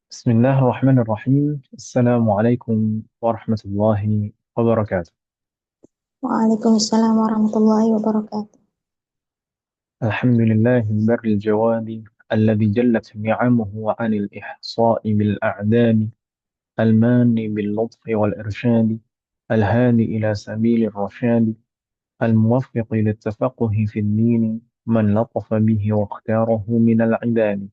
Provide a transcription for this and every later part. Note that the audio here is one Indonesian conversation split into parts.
بسم الله الرحمن الرحيم. السلام عليكم ورحمة الله وبركاته. Waalaikumsalam warahmatullahi wabarakatuh. الحمد لله البر الجواد الذي جلت نعمه عن الإحصاء بالأعداد، المان باللطف والإرشاد، الهادي إلى سبيل الرشاد، الموفق للتفقه في الدين، من لطف به واختاره من العباد.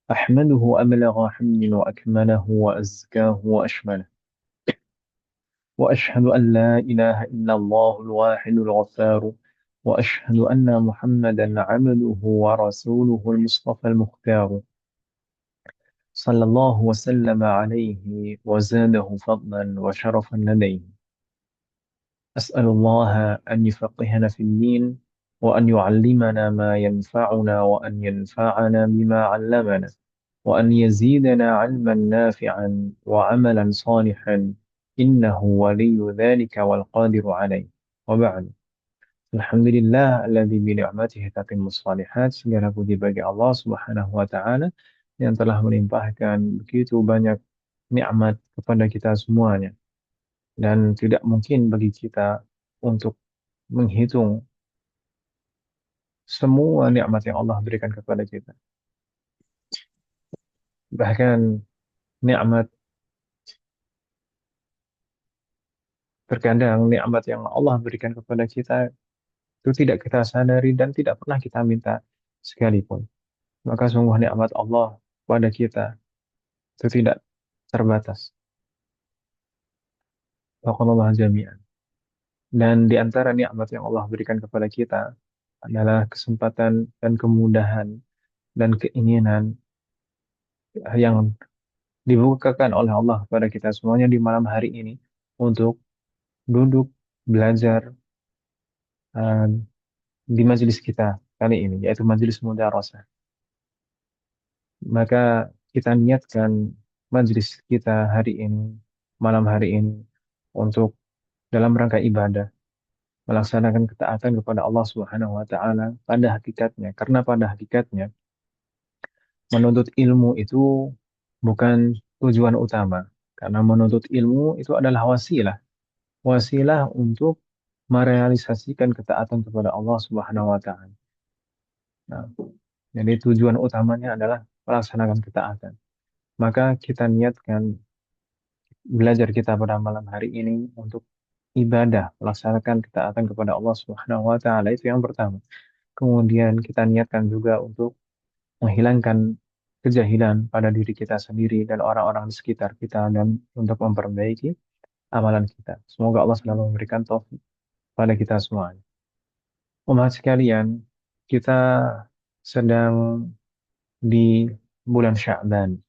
أحمده أبلغ حمد وأكمله وأزكاه وأشمله، وأشهد أن لا إله إلا الله الواحد الغفار، وأشهد أن محمدا عبده ورسوله المصطفى المختار، صلى الله وسلم عليه وزاده فضلا وشرفا لديه. أسأل الله أن يفقهنا في الدين، وأن يعلمنا ما ينفعنا، وأن ينفعنا بما علمنا، وأن يزيدنا علما نافعا وعملا صالحا، إنه ولي ذلك والقادر عليه. وبعد. Alhamdulillah alladzi bi ni'matihi tatimmus shalihat. Segala puji bagi Allah Subhanahu wa taala yang telah melimpahkan begitu banyak nikmat kepada kita semuanya, dan tidak mungkin bagi kita untuk menghitung semua nikmat yang Allah berikan kepada kita. Bahkan nikmat terkadang nikmat yang Allah berikan kepada kita itu tidak kita sadari dan tidak pernah kita minta sekalipun. Maka sungguh nikmat Allah pada kita itu tidak terbatas. Waqallahu jami'an. Dan di antara nikmat yang Allah berikan kepada kita adalah kesempatan dan kemudahan dan keinginan yang dibukakan oleh Allah kepada kita semuanya di malam hari ini untuk duduk belajar eh, di majelis kita kali ini, yaitu majelis mudarasah. Maka kita niatkan majelis kita hari ini, malam hari ini, untuk dalam rangka ibadah, melaksanakan ketaatan kepada Allah Subhanahu wa taala pada hakikatnya. Karena pada hakikatnya menuntut ilmu itu bukan tujuan utama. Karena menuntut ilmu itu adalah wasilah, wasilah untuk merealisasikan ketaatan kepada Allah Subhanahu wa taala. Nah, jadi tujuan utamanya adalah melaksanakan ketaatan. Maka kita niatkan belajar kita pada malam hari ini untuk ibadah, melaksanakan ketaatan kepada Allah Subhanahu wa taala, itu yang pertama. Kemudian kita niatkan juga untuk menghilangkan kejahilan pada diri kita sendiri dan orang-orang di sekitar kita, dan untuk memperbaiki amalan kita. Semoga Allah selalu memberikan taufik pada kita semua. Umat sekalian, kita sedang di bulan Sya'ban.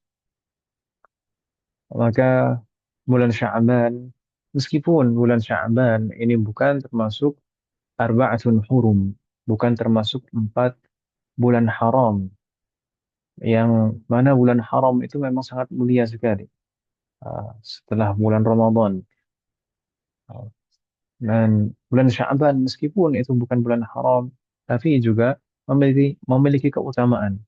Maka bulan Sya'ban, meskipun bulan Sya'ban ini bukan termasuk arba'atun hurum, bukan termasuk 4 bulan haram, yang mana bulan haram itu memang sangat mulia sekali. Setelah bulan Ramadan. Dan bulan Sya'ban meskipun itu bukan bulan haram, tapi juga memiliki keutamaan.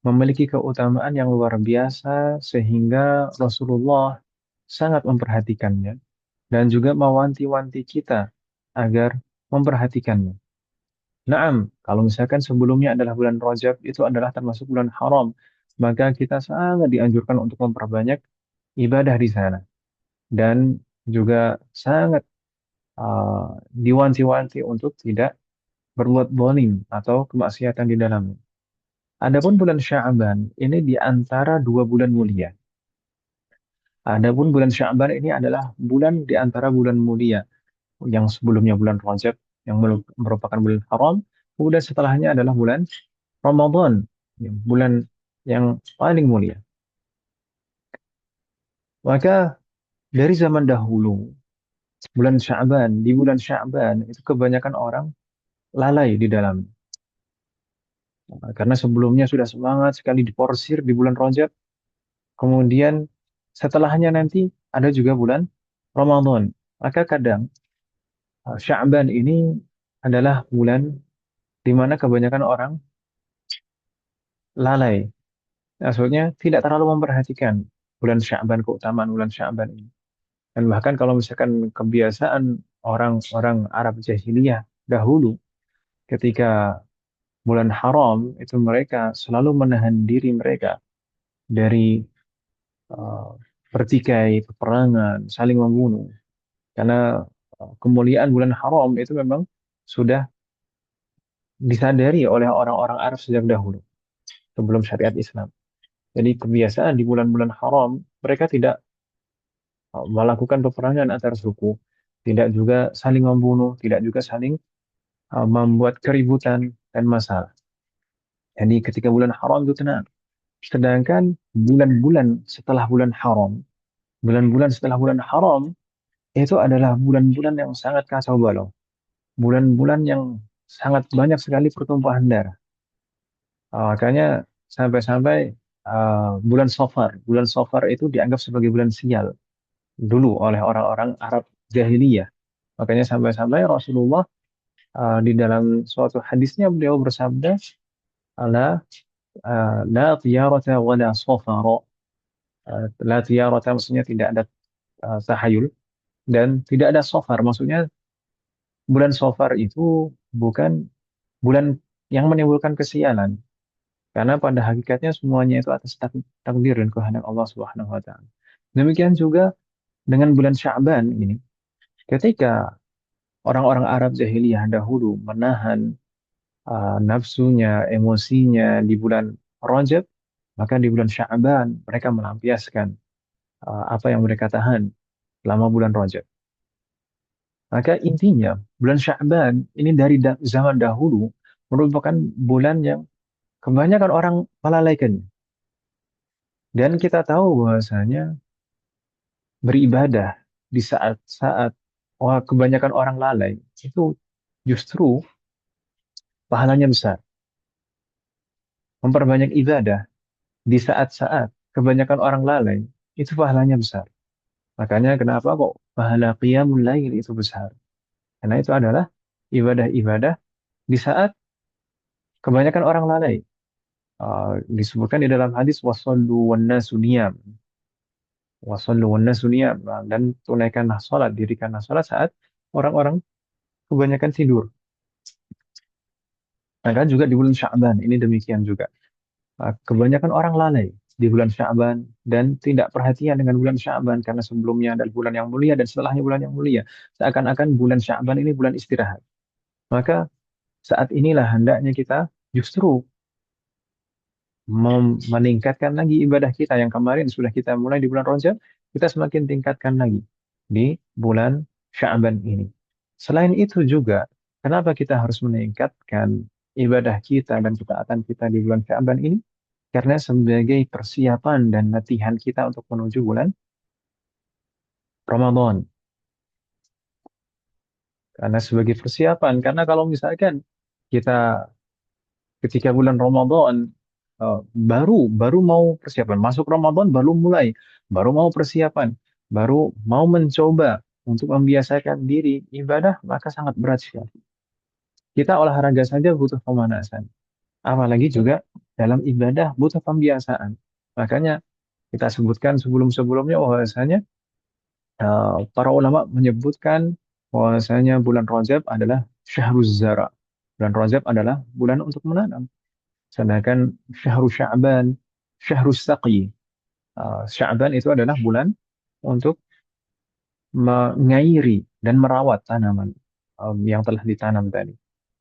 Memiliki keutamaan yang luar biasa sehingga Rasulullah sangat memperhatikannya dan juga mewanti-wanti kita agar memperhatikannya. Naam, kalau misalkan sebelumnya adalah bulan Rajab, itu adalah termasuk bulan haram, maka kita sangat dianjurkan untuk memperbanyak ibadah di sana, dan juga sangat diwanti-wanti untuk tidak berbuat zalim atau kemaksiatan di dalamnya. Adapun bulan Sya'ban ini di antara 2 bulan mulia. Adapun bulan Sya'ban ini adalah bulan di antara bulan mulia, yang sebelumnya bulan Rajab yang merupakan bulan haram, kemudian setelahnya adalah bulan Ramadan, bulan yang paling mulia. Maka dari zaman dahulu, di bulan Sya'ban itu kebanyakan orang lalai di dalam. Karena sebelumnya sudah semangat sekali diporsir di bulan Rajab, kemudian setelahnya nanti ada juga bulan Ramadan. Maka kadang Sya'ban ini adalah bulan di mana kebanyakan orang lalai Maksudnya tidak terlalu memperhatikan bulan Sya'ban, keutamaan bulan Sya'ban ini. Dan bahkan kalau misalkan kebiasaan orang-orang Arab jahiliyah dahulu ketika bulan haram itu mereka selalu menahan diri mereka dari uh, pertikai, peperangan, saling membunuh. Karena kemuliaan bulan haram itu memang sudah disadari oleh orang-orang Arab sejak dahulu sebelum syariat Islam. Jadi kebiasaan di bulan-bulan haram mereka tidak melakukan peperangan antar suku, tidak juga saling membunuh, tidak juga saling membuat keributan dan masalah. Jadi ketika bulan haram itu tenang. Sedangkan bulan-bulan setelah bulan haram, bulan-bulan setelah bulan haram itu adalah bulan-bulan yang sangat kacau balau. Bulan-bulan yang sangat banyak sekali pertumpahan darah. Makanya sampai-sampai bulan Safar itu dianggap sebagai bulan sial dulu oleh orang-orang Arab jahiliyah. Makanya sampai-sampai Rasulullah di dalam suatu hadisnya beliau bersabda, "La la tiyarata wa la safara." La tiyarata maksudnya tidak ada tahayul dan tidak ada safar. Maksudnya bulan Safar itu bukan bulan yang menimbulkan kesialan. Karena pada hakikatnya semuanya itu atas takdir dan kehendak Allah Subhanahu wa taala. Demikian juga dengan bulan Sya'ban ini, ketika orang-orang Arab jahiliyah dahulu menahan nafsunya, emosinya di bulan Rajab, maka di bulan Sya'ban mereka melampiaskan apa yang mereka tahan selama bulan Rajab. Maka intinya bulan Sya'ban ini dari zaman dahulu merupakan bulan yang kebanyakan orang melalaikan. Dan kita tahu bahwasanya beribadah di saat-saat kebanyakan orang lalai itu justru pahalanya besar. Memperbanyak ibadah di saat-saat kebanyakan orang lalai itu pahalanya besar. Makanya kenapa kok pahala qiyamul lail itu besar? Karena itu adalah ibadah-ibadah di saat kebanyakan orang lalai. Disebutkan di dalam hadis wasallu wan nasu niyam. Wasallu wan nasu niyam. Dan tunaikanlah salat, dirikanlah salat saat orang-orang kebanyakan tidur. Maka juga di bulan Sya'ban ini demikian juga. Kebanyakan orang lalai di bulan Sya'ban dan tidak perhatian dengan bulan Sya'ban karena sebelumnya adalah bulan yang mulia dan setelahnya bulan yang mulia. Seakan-akan bulan Sya'ban ini bulan istirahat. Maka saat inilah hendaknya kita justru meningkatkan lagi ibadah kita yang kemarin sudah kita mulai di bulan Rajab, kita semakin tingkatkan lagi di bulan Sya'ban ini. Selain itu juga, kenapa kita harus meningkatkan ibadah kita dan ketaatan kita di bulan Sya'ban ini? Karena sebagai persiapan dan latihan kita untuk menuju bulan Ramadan. Karena sebagai persiapan, karena kalau misalkan kita ketika bulan Ramadan baru baru mau persiapan, masuk Ramadan baru mau persiapan, baru mau mencoba untuk membiasakan diri ibadah, maka sangat berat sekali. Kita olahraga saja butuh pemanasan, apalagi juga dalam ibadah butuh pembiasaan. Makanya kita sebutkan sebelum-sebelumnya bahwasanya para ulama menyebutkan bahwasanya bulan Rajab adalah syahruz zara. Bulan Rajab adalah bulan untuk menanam. Sedangkan syahrul Sya'ban, syahrus saqi. Sya'ban itu adalah bulan untuk mengairi dan merawat tanaman yang telah ditanam tadi.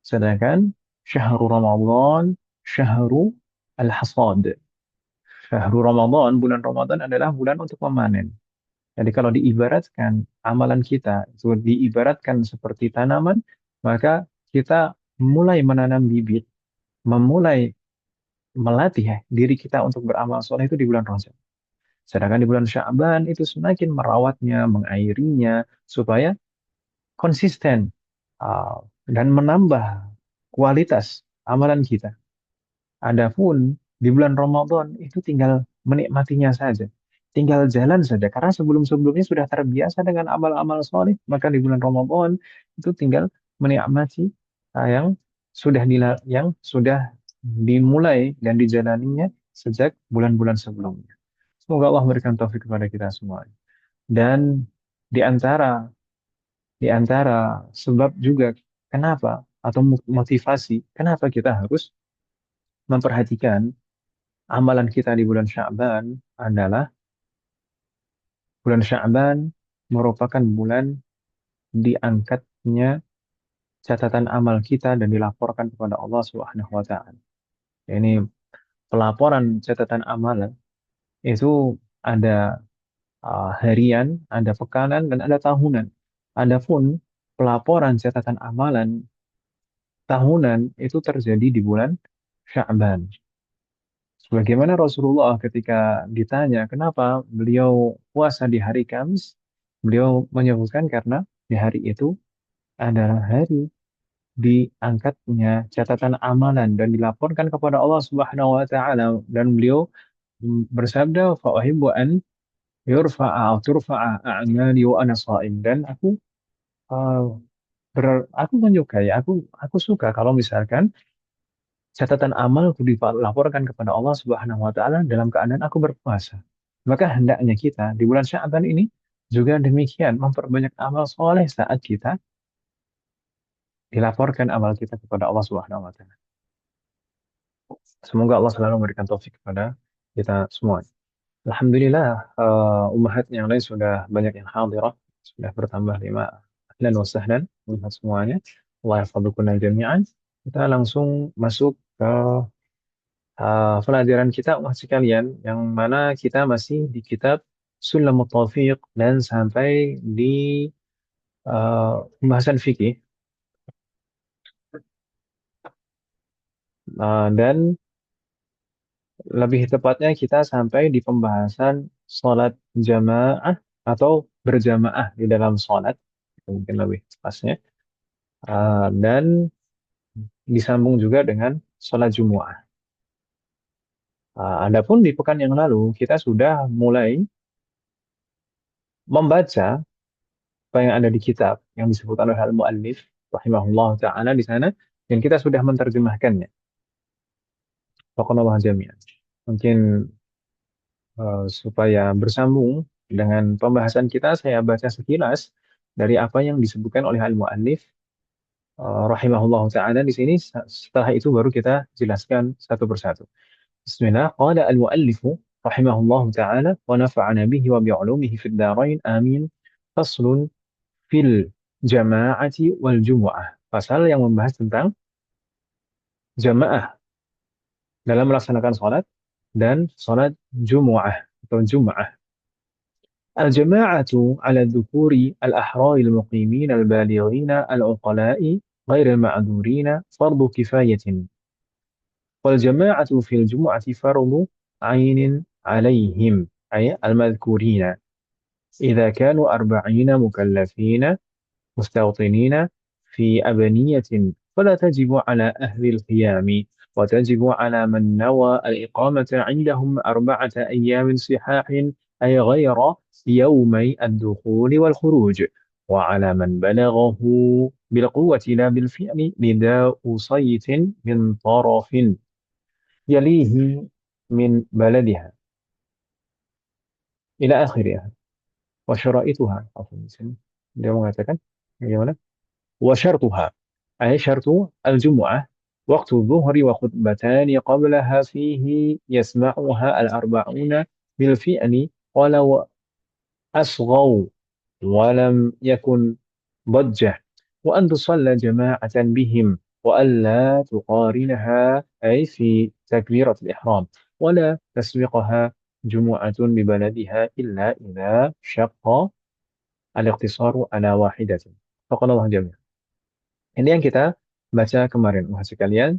Sedangkan syahrul Ramadan, syahrul al-hasad. Syahrul Ramadan, bulan Ramadan adalah bulan untuk memanen. Jadi kalau diibaratkan amalan kita itu diibaratkan seperti tanaman, maka kita mulai menanam bibit, memulai melatih diri kita untuk beramal soleh itu di bulan Rajab. Sedangkan di bulan Sya'ban itu semakin merawatnya, mengairinya, supaya konsisten dan menambah kualitas amalan kita. Adapun di bulan Ramadan itu tinggal menikmatinya saja. Tinggal jalan saja. Karena sebelum-sebelumnya sudah terbiasa dengan amal-amal soleh. Maka di bulan Ramadan itu tinggal menikmati yang sudah dimulai dan dijalaninya sejak bulan-bulan sebelumnya. Semoga Allah memberikan taufik kepada kita semua. Dan di antara di antara sebab juga kenapa atau motivasi kenapa kita harus memperhatikan amalan kita di bulan Sya'ban adalah bulan Sya'ban merupakan bulan diangkatnya catatan amal kita dan dilaporkan kepada Allah Subhanahu wa taala. Ini pelaporan catatan amalan itu ada harian, ada pekanan, dan ada tahunan. Adapun pelaporan catatan amalan tahunan itu terjadi di bulan Sya'ban. Sebagaimana Rasulullah ketika ditanya kenapa beliau puasa di hari Kamis, beliau menyebutkan karena di hari itu adalah hari diangkatnya catatan amalan dan dilaporkan kepada Allah Subhanahu wa taala, dan beliau bersabda fa uhibbu an yurfa'a atau turfa'a a'mali wa ana sha'im, dan uh, aku menyukai, aku suka kalau misalkan catatan amalku dilaporkan kepada Allah Subhanahu wa taala dalam keadaan aku berpuasa. Maka hendaknya kita di bulan Sya'ban ini juga demikian memperbanyak amal soleh saat kita dilaporkan amal kita kepada Allah Subhanahu wa taala. Semoga Allah selalu memberikan taufik kepada kita semua. Alhamdulillah, ummahat yang lain sudah banyak yang hadirah, sudah bertambah 5. Ahlan wa sahlan, ummahat semuanya. Allah yahfadzukunna jami'an. Kita langsung masuk ke pelajaran kita, ummahat sekalian, yang mana kita masih di kitab Sulamut Taufiq dan sampai di pembahasan fikih. Dan lebih tepatnya kita sampai di pembahasan sholat jamaah atau berjamaah di dalam sholat, itu mungkin lebih pasnya. Dan disambung juga dengan sholat Jumu'ah. Adapun di pekan yang lalu kita sudah mulai membaca apa yang ada di kitab yang disebutkan oleh al-muallif rahimahullah taala di sana, dan kita sudah menerjemahkannya. Faqanallahu jami'an. Mungkin supaya bersambung dengan pembahasan kita, saya baca sekilas dari apa yang disebutkan oleh al-muallif rahimahullah taala di sini. Setelah itu baru kita jelaskan satu persatu. Bismillah. Qala al-muallif rahimahullah taala wa nafa'ana bihi wa bi'ulumihi fid dharain amin. Faslun fil jama'ati wal jumu'ah. Pasal yang membahas tentang jamaah dalam melaksanakan salat dan salat Jumu'ah atau Jum'ah. Al-jama'atu ala dhukuri al-ahrar al-muqimin al-balighin al-uqala'i غير المعذورين فرض كفاية والجماعة في الجمعة فرض عين عليهم أي المذكورين إذا كانوا 40 مكلفين مستوطنين في أبنية، فلا تجب على أهل القيام، وتجب على من نوى الإقامة عندهم 4 أيام صحاح أي غير يومي الدخول والخروج، وعلى من بلغه بالقوة لا بالفعل نداء صيت من طرف يليه من بلدها إلى آخرها. وشرائطها dia mengatakan bagaimana وشرطها أي شرط الجمعة وقت الظهر وخطبتان قبلها فيه يسمعها 40 بالفعل ولو أصغوا ولم يكن ضجة، وأن تصلى جماعة بهم وألا تقارنها أي في تكبيرة الإحرام، ولا تسبقها جمعة ببلدها إلا إذا شق الاقتصار على واحدة. فقال الله جميعا. Ini yang kita baca kemarin, Mas sekalian.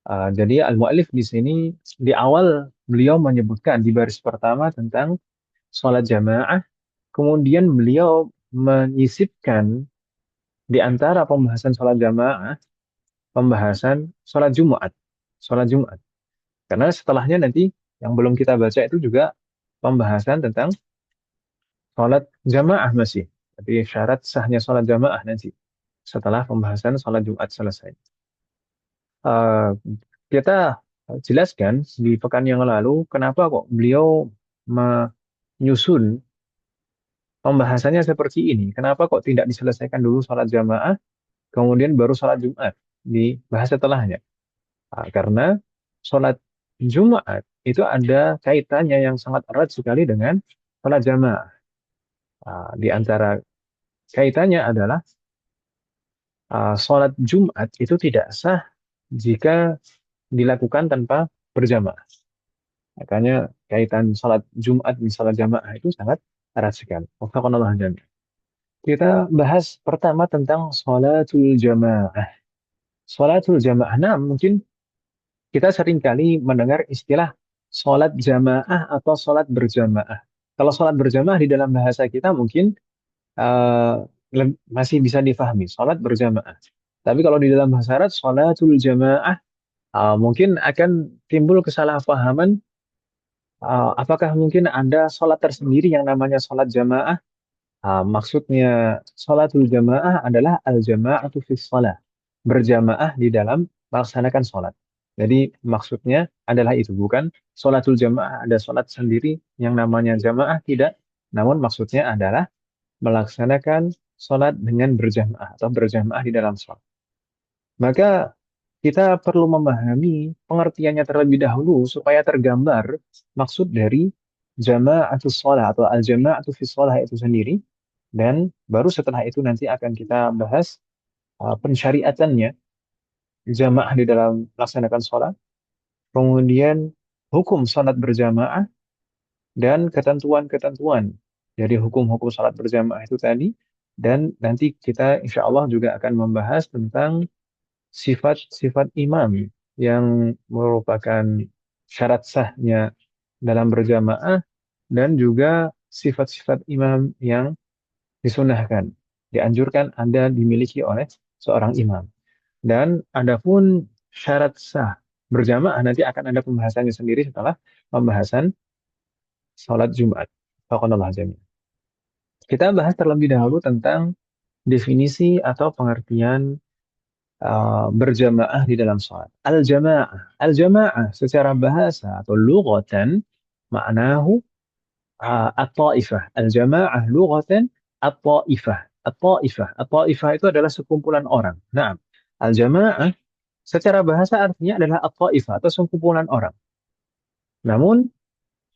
Jadi al-muallif di sini di awal beliau menyebutkan di baris pertama tentang sholat jamaah, kemudian beliau menyisipkan di antara pembahasan sholat jamaah pembahasan sholat Jumat, sholat Jumat. Karena setelahnya nanti yang belum kita baca itu juga pembahasan tentang sholat jamaah masih. Jadi syarat sahnya sholat jamaah nanti setelah pembahasan sholat Jumat selesai. Uh, kita jelaskan di pekan yang lalu kenapa kok beliau menyusun pembahasannya seperti ini. Kenapa kok tidak diselesaikan dulu sholat jamaah, kemudian baru sholat Jumat dibahas setelahnya. Karena sholat Jumat itu ada kaitannya yang sangat erat sekali dengan sholat jamaah. Di antara kaitannya adalah sholat Jumat itu tidak sah jika dilakukan tanpa berjamaah. Makanya kaitan sholat Jumat dan sholat jamaah itu sangat erat sekali. Wafaqanallah jami'an. Kita bahas pertama tentang sholatul jamaah. Sholatul jamaah. Nah, mungkin kita sering kali mendengar istilah sholat jamaah atau sholat berjamaah. Kalau sholat berjamaah di dalam bahasa kita mungkin eh, masih bisa difahami, sholat berjamaah. Tapi kalau di dalam bahasa Arab, sholatul jamaah, mungkin akan timbul kesalahpahaman. Apakah mungkin ada sholat tersendiri yang namanya sholat jamaah? Maksudnya sholatul jamaah adalah al-jama'atu fi sholat. Berjamaah di dalam melaksanakan sholat. Jadi maksudnya adalah itu. Bukan sholatul jamaah ada sholat sendiri yang namanya jamaah. Tidak. Namun maksudnya adalah melaksanakan sholat dengan berjamaah atau berjamaah di dalam sholat. Maka kita perlu memahami pengertiannya terlebih dahulu supaya tergambar maksud dari jama'atus sholat atau al-jama'atu fi sholat itu sendiri. Dan baru setelah itu nanti akan kita bahas pensyariatannya, jamaah di dalam melaksanakan sholat, kemudian hukum sholat berjamaah, dan ketentuan-ketentuan dari hukum-hukum sholat berjamaah itu tadi. Dan nanti kita insya Allah juga akan membahas tentang sifat-sifat imam yang merupakan syarat sahnya dalam berjamaah, dan juga sifat-sifat imam yang disunahkan, dianjurkan Anda dimiliki oleh seorang imam. Dan adapun syarat sah berjamaah nanti akan ada pembahasannya sendiri setelah pembahasan sholat Jumat. Faqanallah jami'an. Kita bahas terlebih dahulu tentang definisi atau pengertian berjamaah di dalam sholat. Al-jamaah. Al-jamaah secara bahasa atau lughatan maknahu at-ta'ifah. Al-jamaah lughatan at-ta'ifah. At-ta'ifah. At-ta'ifah itu adalah sekumpulan orang. Nah, al-jamaah secara bahasa artinya adalah at-ta'ifah atau sekumpulan orang. Namun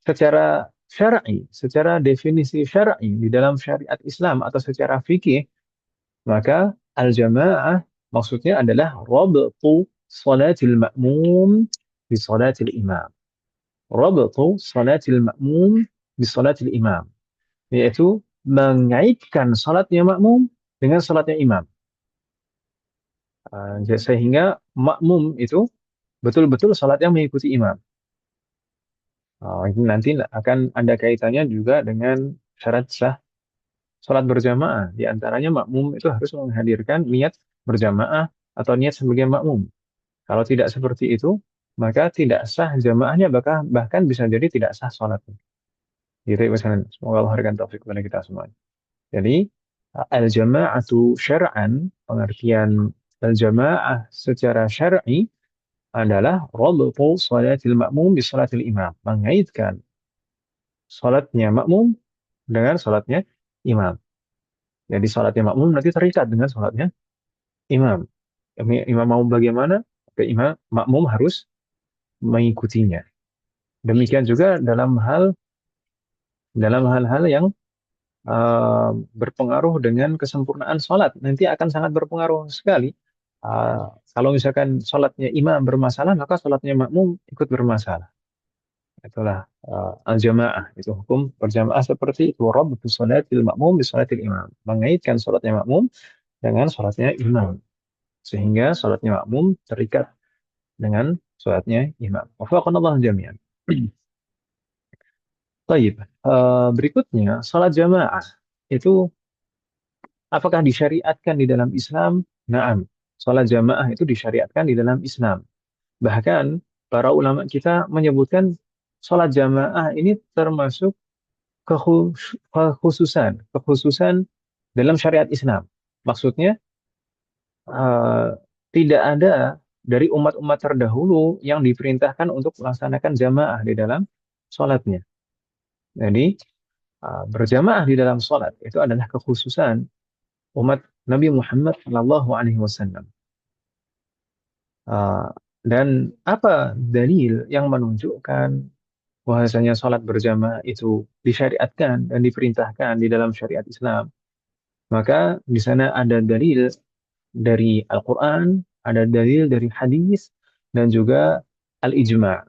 secara syar'i, secara definisi syar'i di dalam syariat Islam atau secara fikih, maka al-jamaah maksudnya adalah rabtu salatil ma'mum bi salatil imam. Rabtu salatil ma'mum bi salatil imam. Yaitu mengaitkan salatnya makmum dengan salatnya imam. Sehingga makmum itu betul-betul salatnya mengikuti imam. Ini nanti akan ada kaitannya juga dengan syarat sah salat berjamaah. Di antaranya makmum itu harus menghadirkan niat berjamaah atau niat sebagai makmum. Kalau tidak seperti itu, maka tidak sah jamaahnya, bahkan bisa jadi tidak sah salatnya. Gitu ya, misalnya. Semoga Allah berikan taufik kepada kita semua. Jadi, al-jama'atu syar'an, pengertian al-jama'ah secara syar'i adalah rabtu salatil ma'mum bi salatil imam. Mengaitkan salatnya makmum dengan salatnya imam. Jadi salatnya makmum nanti terikat dengan salatnya imam. Imam mau bagaimana, imam makmum harus mengikutinya. Demikian juga dalam hal-hal yang berpengaruh dengan kesempurnaan sholat. Nanti akan sangat berpengaruh sekali. Kalau misalkan sholatnya imam bermasalah, maka sholatnya makmum ikut bermasalah. Itulah al-jamaah. Itu hukum berjamaah seperti itu. Rabtu sholatil makmum bi sholatil imam. Mengaitkan sholatnya makmum dengan sholatnya imam. Sehingga sholatnya makmum terikat dengan sholatnya imam. Wafaqanallah jami'an. Baik. Berikutnya, sholat jamaah itu apakah disyariatkan di dalam Islam? Naam. Sholat jamaah itu disyariatkan di dalam Islam. Bahkan para ulama kita menyebutkan sholat jamaah ini termasuk kekhususan dalam syariat Islam. Maksudnya tidak ada dari umat-umat terdahulu yang diperintahkan untuk melaksanakan jamaah di dalam sholatnya. Jadi berjamaah di dalam sholat itu adalah kekhususan umat Nabi Muhammad Shallallahu Alaihi Wasallam. Dan apa dalil yang menunjukkan bahwasanya sholat berjamaah itu disyariatkan dan diperintahkan di dalam syariat Islam? Maka di sana ada dalil dari Al-Quran, ada dalil dari hadis, dan juga al-ijma'.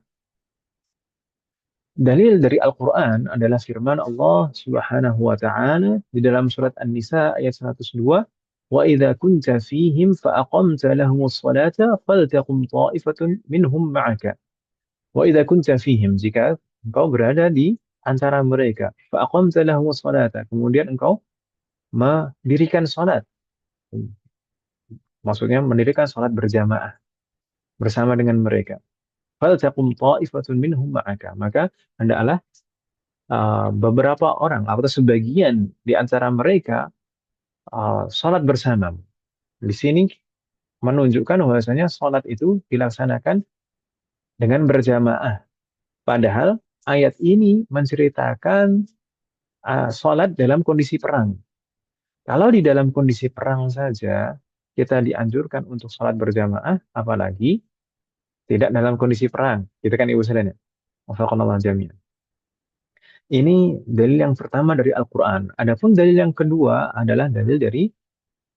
Dalil dari Al-Quran adalah firman Allah Subhanahu wa taala di dalam surat An-Nisa ayat 102, "Wa idza kunta fihim fa aqamta lahumus salata faltaqum ta'ifatun minhum ma'aka." Wa idza kunta fihim, jika engkau berada di antara mereka, fa aqamta lahumus salata, kemudian engkau mendirikan salat. Maksudnya mendirikan salat berjamaah bersama dengan mereka. Faltaqum ta'ifatun minhum ma'aka. Maka hendaklah beberapa orang atau sebagian di antara mereka sholat bersama. Di sini menunjukkan bahwasanya sholat itu dilaksanakan dengan berjamaah. Padahal ayat ini menceritakan sholat dalam kondisi perang. Kalau di dalam kondisi perang saja kita dianjurkan untuk sholat berjamaah, apalagi tidak dalam kondisi perang. Gitu kan Ibu sekalian ya? Wafaqanallah jami'an. Ini dalil yang pertama dari Al-Quran. Adapun dalil yang kedua adalah dalil dari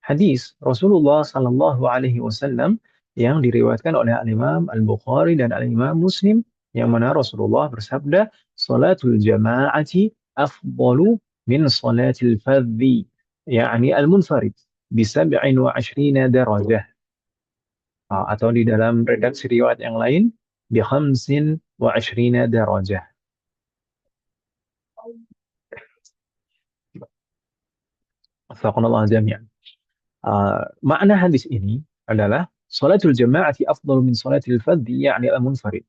hadis Rasulullah Sallallahu Alaihi Wasallam yang diriwayatkan oleh Al-Imam Al-Bukhari dan Al-Imam Muslim, yang mana Rasulullah bersabda, "Salatul jama'ati afdalu min salatil fadhi," yakni al-munfarid, bi 27 darajah. Atau di dalam redaksi riwayat yang lain, bi 25 darajah. Astagfirullah jami'an. Makna hadis ini adalah salatul jama'ati afdalu min salatil fadhi, yakni al-munfarid.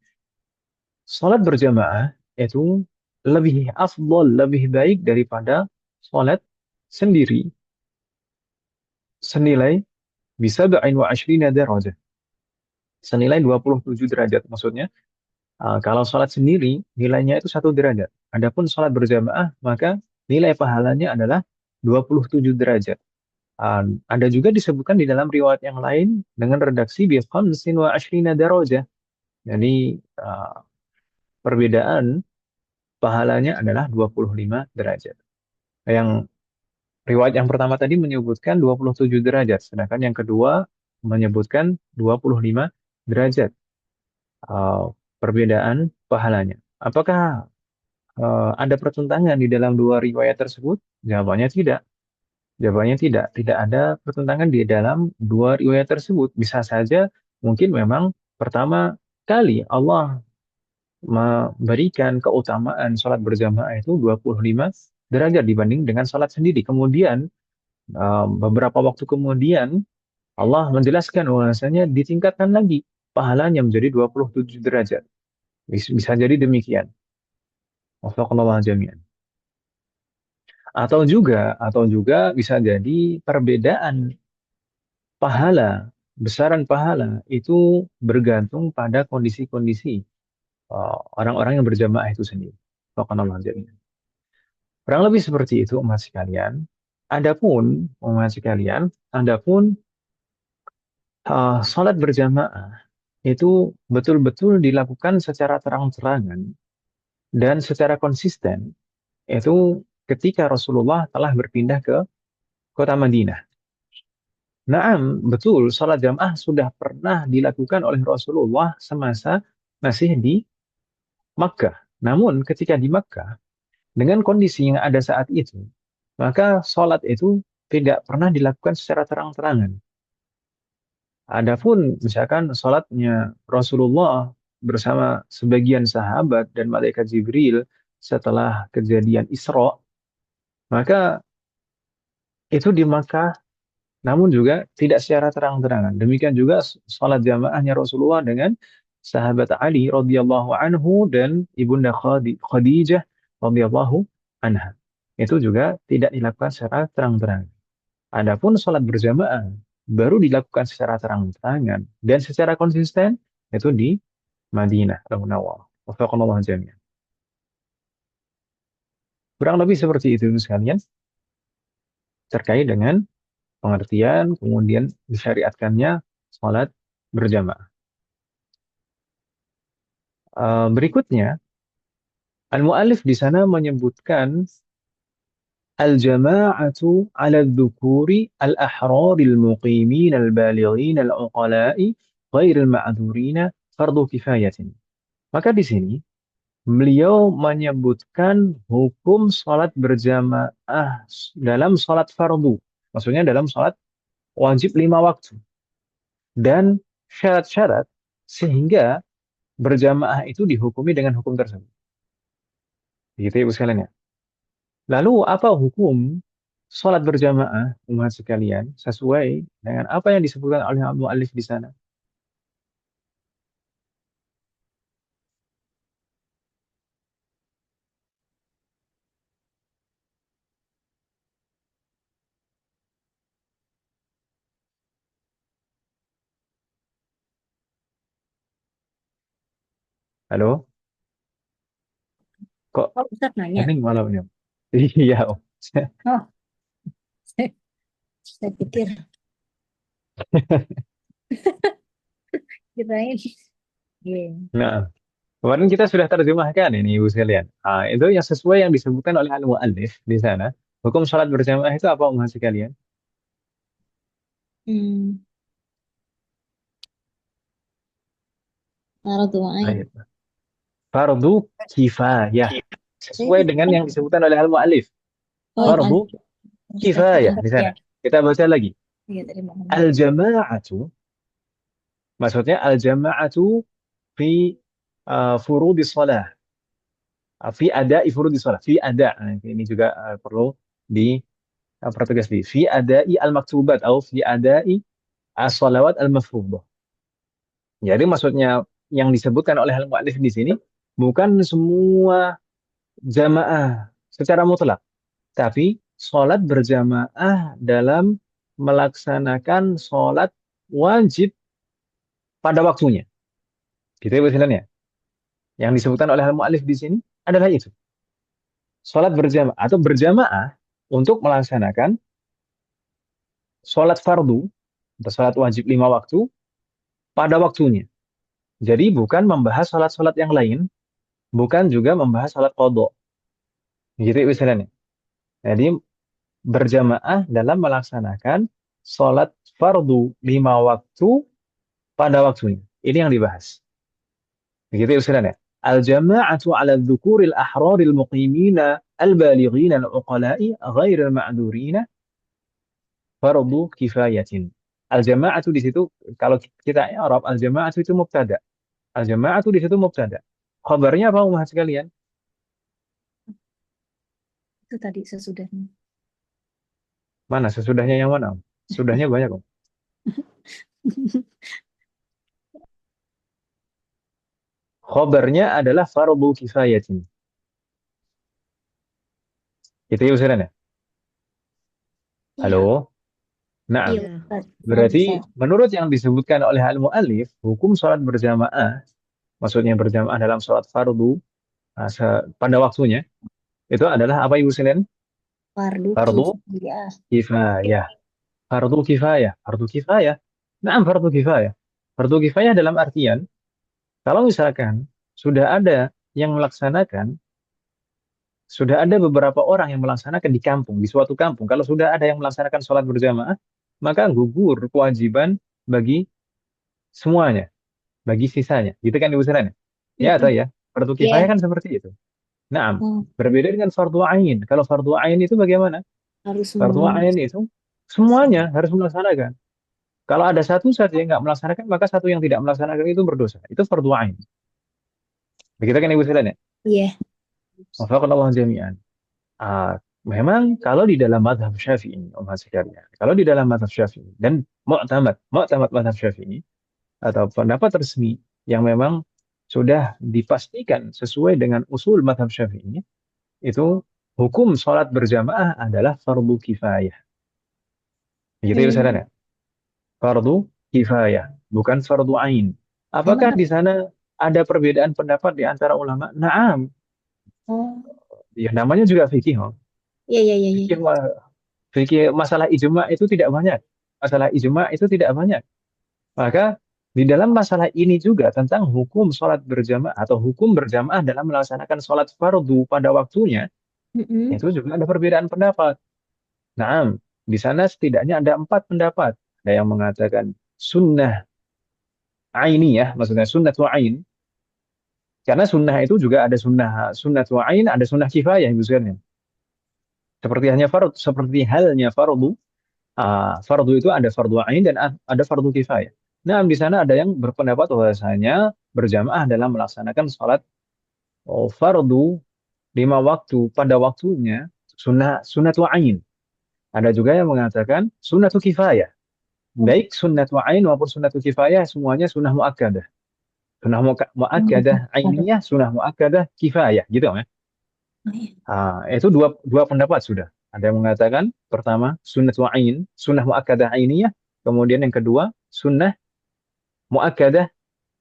Salat berjamaah itu lebih afdal, lebih baik daripada salat sendiri senilai bisa 27 derajat. Senilai 27 derajat maksudnya. Kalau salat sendiri nilainya itu 1 derajat. Adapun salat berjamaah maka nilai pahalanya adalah 27 derajat. Ada juga disebutkan di dalam riwayat yang lain dengan redaksi bi khamsin wa ashrina darajah. Jadi perbedaan pahalanya adalah 25 derajat. Yang riwayat yang pertama tadi menyebutkan 27 derajat, sedangkan yang kedua menyebutkan 25 derajat perbedaan pahalanya. Apakah ada pertentangan di dalam dua riwayat tersebut? Jawabannya tidak. Jawabannya tidak. Tidak ada pertentangan di dalam dua riwayat tersebut. Bisa saja mungkin memang pertama kali Allah memberikan keutamaan sholat berjamaah itu 25 derajat dibanding dengan sholat sendiri. Kemudian beberapa waktu kemudian Allah menjelaskan bahwasanya ditingkatkan lagi pahalanya menjadi 27 derajat. Bisa jadi demikian. Wafaqallahu jami'an. Atau juga bisa jadi perbedaan pahala, besaran pahala itu bergantung pada kondisi-kondisi orang-orang yang berjamaah itu sendiri. Wafaqallahu jami'an. Kurang lebih seperti itu umat sekalian. Adapun umat sekalian, adapun salat berjamaah itu betul-betul dilakukan secara terang-terangan dan secara konsisten itu ketika Rasulullah telah berpindah ke kota Madinah. Naam, betul, salat jamaah sudah pernah dilakukan oleh Rasulullah semasa masih di Makkah. Namun ketika di Makkah, dengan kondisi yang ada saat itu, maka salat itu tidak pernah dilakukan secara terang-terangan. Adapun misalkan salatnya Rasulullah bersama sebagian sahabat dan malaikat Jibril setelah kejadian Isra, maka itu di Makkah namun juga tidak secara terang-terangan. Demikian juga salat jamaahnya Rasulullah dengan sahabat Ali radhiyallahu anhu dan ibunda Khadijah radhiyallahu anha. Itu juga tidak dilakukan secara terang-terangan. Adapun salat berjamaah baru dilakukan secara terang-terangan dan secara konsisten itu di Madinah Al-Munawwarah. Wafaqanallahu jami'an. Kurang lebih seperti itu sekalian terkait dengan pengertian kemudian disyariatkannya sholat berjamaah. Berikutnya, al-mu'allif di sana menyebutkan al-jama'atu 'ala dzukuri al-ahraril muqimin al-balighin al-uqala'i ghairil ma'dzurina fardu kifayatin. Maka di sini beliau menyebutkan hukum sholat berjamaah dalam sholat fardu. Maksudnya dalam sholat wajib 5 waktu. Dan syarat-syarat sehingga berjamaah itu dihukumi dengan hukum tersebut. Begitu ya, Ibu sekalian ya. Lalu apa hukum sholat berjamaah umat sekalian sesuai dengan apa yang disebutkan oleh al-mu'allif di sana? Halo? Kok Oh, Ustaz nanya. hening malam ini? Iya, Om. Oh, saya pikir kirain. Iya. Nah, kemarin kita sudah terjemahkan ini Ibu sekalian. Itu yang sesuai yang disebutkan oleh al-mu'allif di sana. Hukum sholat berjamaah itu apa umat sekalian? Hmm, Fardu ain. Baik. Fardu kifayah. Saya Sesuai itu dengan kan, yang disebutkan oleh al-mu'allif. oh yang Fardu Ustaz kifayah tadi di ya. sana. Kita baca lagi. Iya tadi mohon. Al-jama'atu, maksudnya al-jama'atu fi furudis shalah. Fi ada'i furudis shalah. Fi ada. Nah, ini juga perlu dipertegas di. Fi ada'i al-maktubat atau fi ada'i as-salawat al-mafruḍah. Jadi maksudnya yang disebutkan oleh al-mu'allif di sini bukan semua jamaah secara mutlak, tapi sholat berjamaah dalam melaksanakan sholat wajib pada waktunya. Gitu ya, Bu Silan ya. Yang disebutkan oleh al-mu'allif di sini adalah itu. Sholat berjamaah atau berjamaah untuk melaksanakan sholat fardu atau sholat wajib 5 waktu pada waktunya. Jadi bukan membahas sholat-sholat yang lain, bukan juga membahas sholat qadha. Gitu ya, Bu Silan ya. Jadi berjamaah dalam melaksanakan sholat fardu 5 waktu pada waktunya. Ini yang dibahas. Begitu ya Ustaz ya. Al-jama'atu 'ala dzukuril ahraril muqimina al-balighina al-uqala'i ghairil ma'dzurina fardu kifayatin. Al-jama'atu di situ kalau kita Arab al-jama'atu itu mubtada. Al-jama'atu di situ mubtada. Khabarnya apa umat sekalian? Itu tadi sesudahnya. Mana sesudahnya yang mana? Sudahnya banyak, Om. Khabarnya adalah fardu kifayatin. Itu ya Ustaz ya. Iya, Halo. Nah, iya Ustaz. Nah, berarti bisa. menurut yang disebutkan oleh al-mu'allif, hukum sholat berjamaah, maksudnya berjamaah dalam sholat fardu pada waktunya, itu adalah apa Ibu sekalian? Fardu Fardu kifayah. kifayah. Fardu kifayah. Fardu kifayah. Nah, fardu kifayah. Fardu kifayah dalam artian, kalau misalkan sudah ada yang melaksanakan, sudah ada beberapa orang yang melaksanakan di kampung, di suatu kampung, kalau sudah ada yang melaksanakan sholat berjamaah, maka gugur kewajiban bagi semuanya. Bagi sisanya. Gitu kan Ibu Sirana? Ya Itu atau ya? Fardu kifayah ya kan seperti itu. Nah, oh, berbeda dengan fardu ain. Kalau fardu ain itu bagaimana? harus Fardu semuanya. ain itu semuanya harus melaksanakan. Kalau ada satu saja yang nggak melaksanakan, maka satu yang tidak melaksanakan itu berdosa. Itu fardu ain. Begitu kan Ibu Sirana? Iya. Wafaqallahu jami'an. Memang kalau di dalam madhab syafi'i, umat sekalian, kalau di dalam madhab syafi'i, dan mu'tamad madhab syafi'i, atau pendapat resmi yang memang sudah dipastikan sesuai dengan usul madhab syafi'i, itu hukum sholat berjamaah adalah fardu kifayah. Begitu ya Ustaz Hmm, ya? fardu kifayah, bukan fardu ain. Emang Apakah di sana ada perbedaan pendapat di antara ulama? Naam, oh ya namanya juga fikih. Oh. iya iya iya iya. Fikih, fikih masalah ijma itu tidak banyak. Masalah ijma itu tidak banyak. Maka di dalam masalah ini juga tentang hukum sholat berjamaah atau hukum berjamaah dalam melaksanakan sholat fardu pada waktunya, Mm-mm. itu juga ada perbedaan pendapat. Nah, di sana setidaknya ada 4 pendapat. Ada yang mengatakan sunnah ainiyah, maksudnya sunnah ain. Karena sunnah itu juga ada sunnah ain, ada sunnah kifayah, ibu sekalian. Seperti halnya fardu. Fardu itu ada fardu ain dan ada fardu kifayah. Nah, di sana ada yang berpendapat bahwasanya berjamaah dalam melaksanakan sholat fardu 5 waktu pada waktunya sunnatu ain. Ada juga yang mengatakan sunnatu kifayah. Oh, Baik sunnatu ain maupun sunnatu kifayah semuanya sunnah muakkadah. Sunnah muakkadah ada. ainiyah, sunnah muakkadah kifayah, gitu ya. Oh, iya. Itu dua dua pendapat sudah. Ada yang mengatakan pertama sunnatu ain, sunnah muakkadah ainiyah, kemudian yang kedua sunnah muakkadah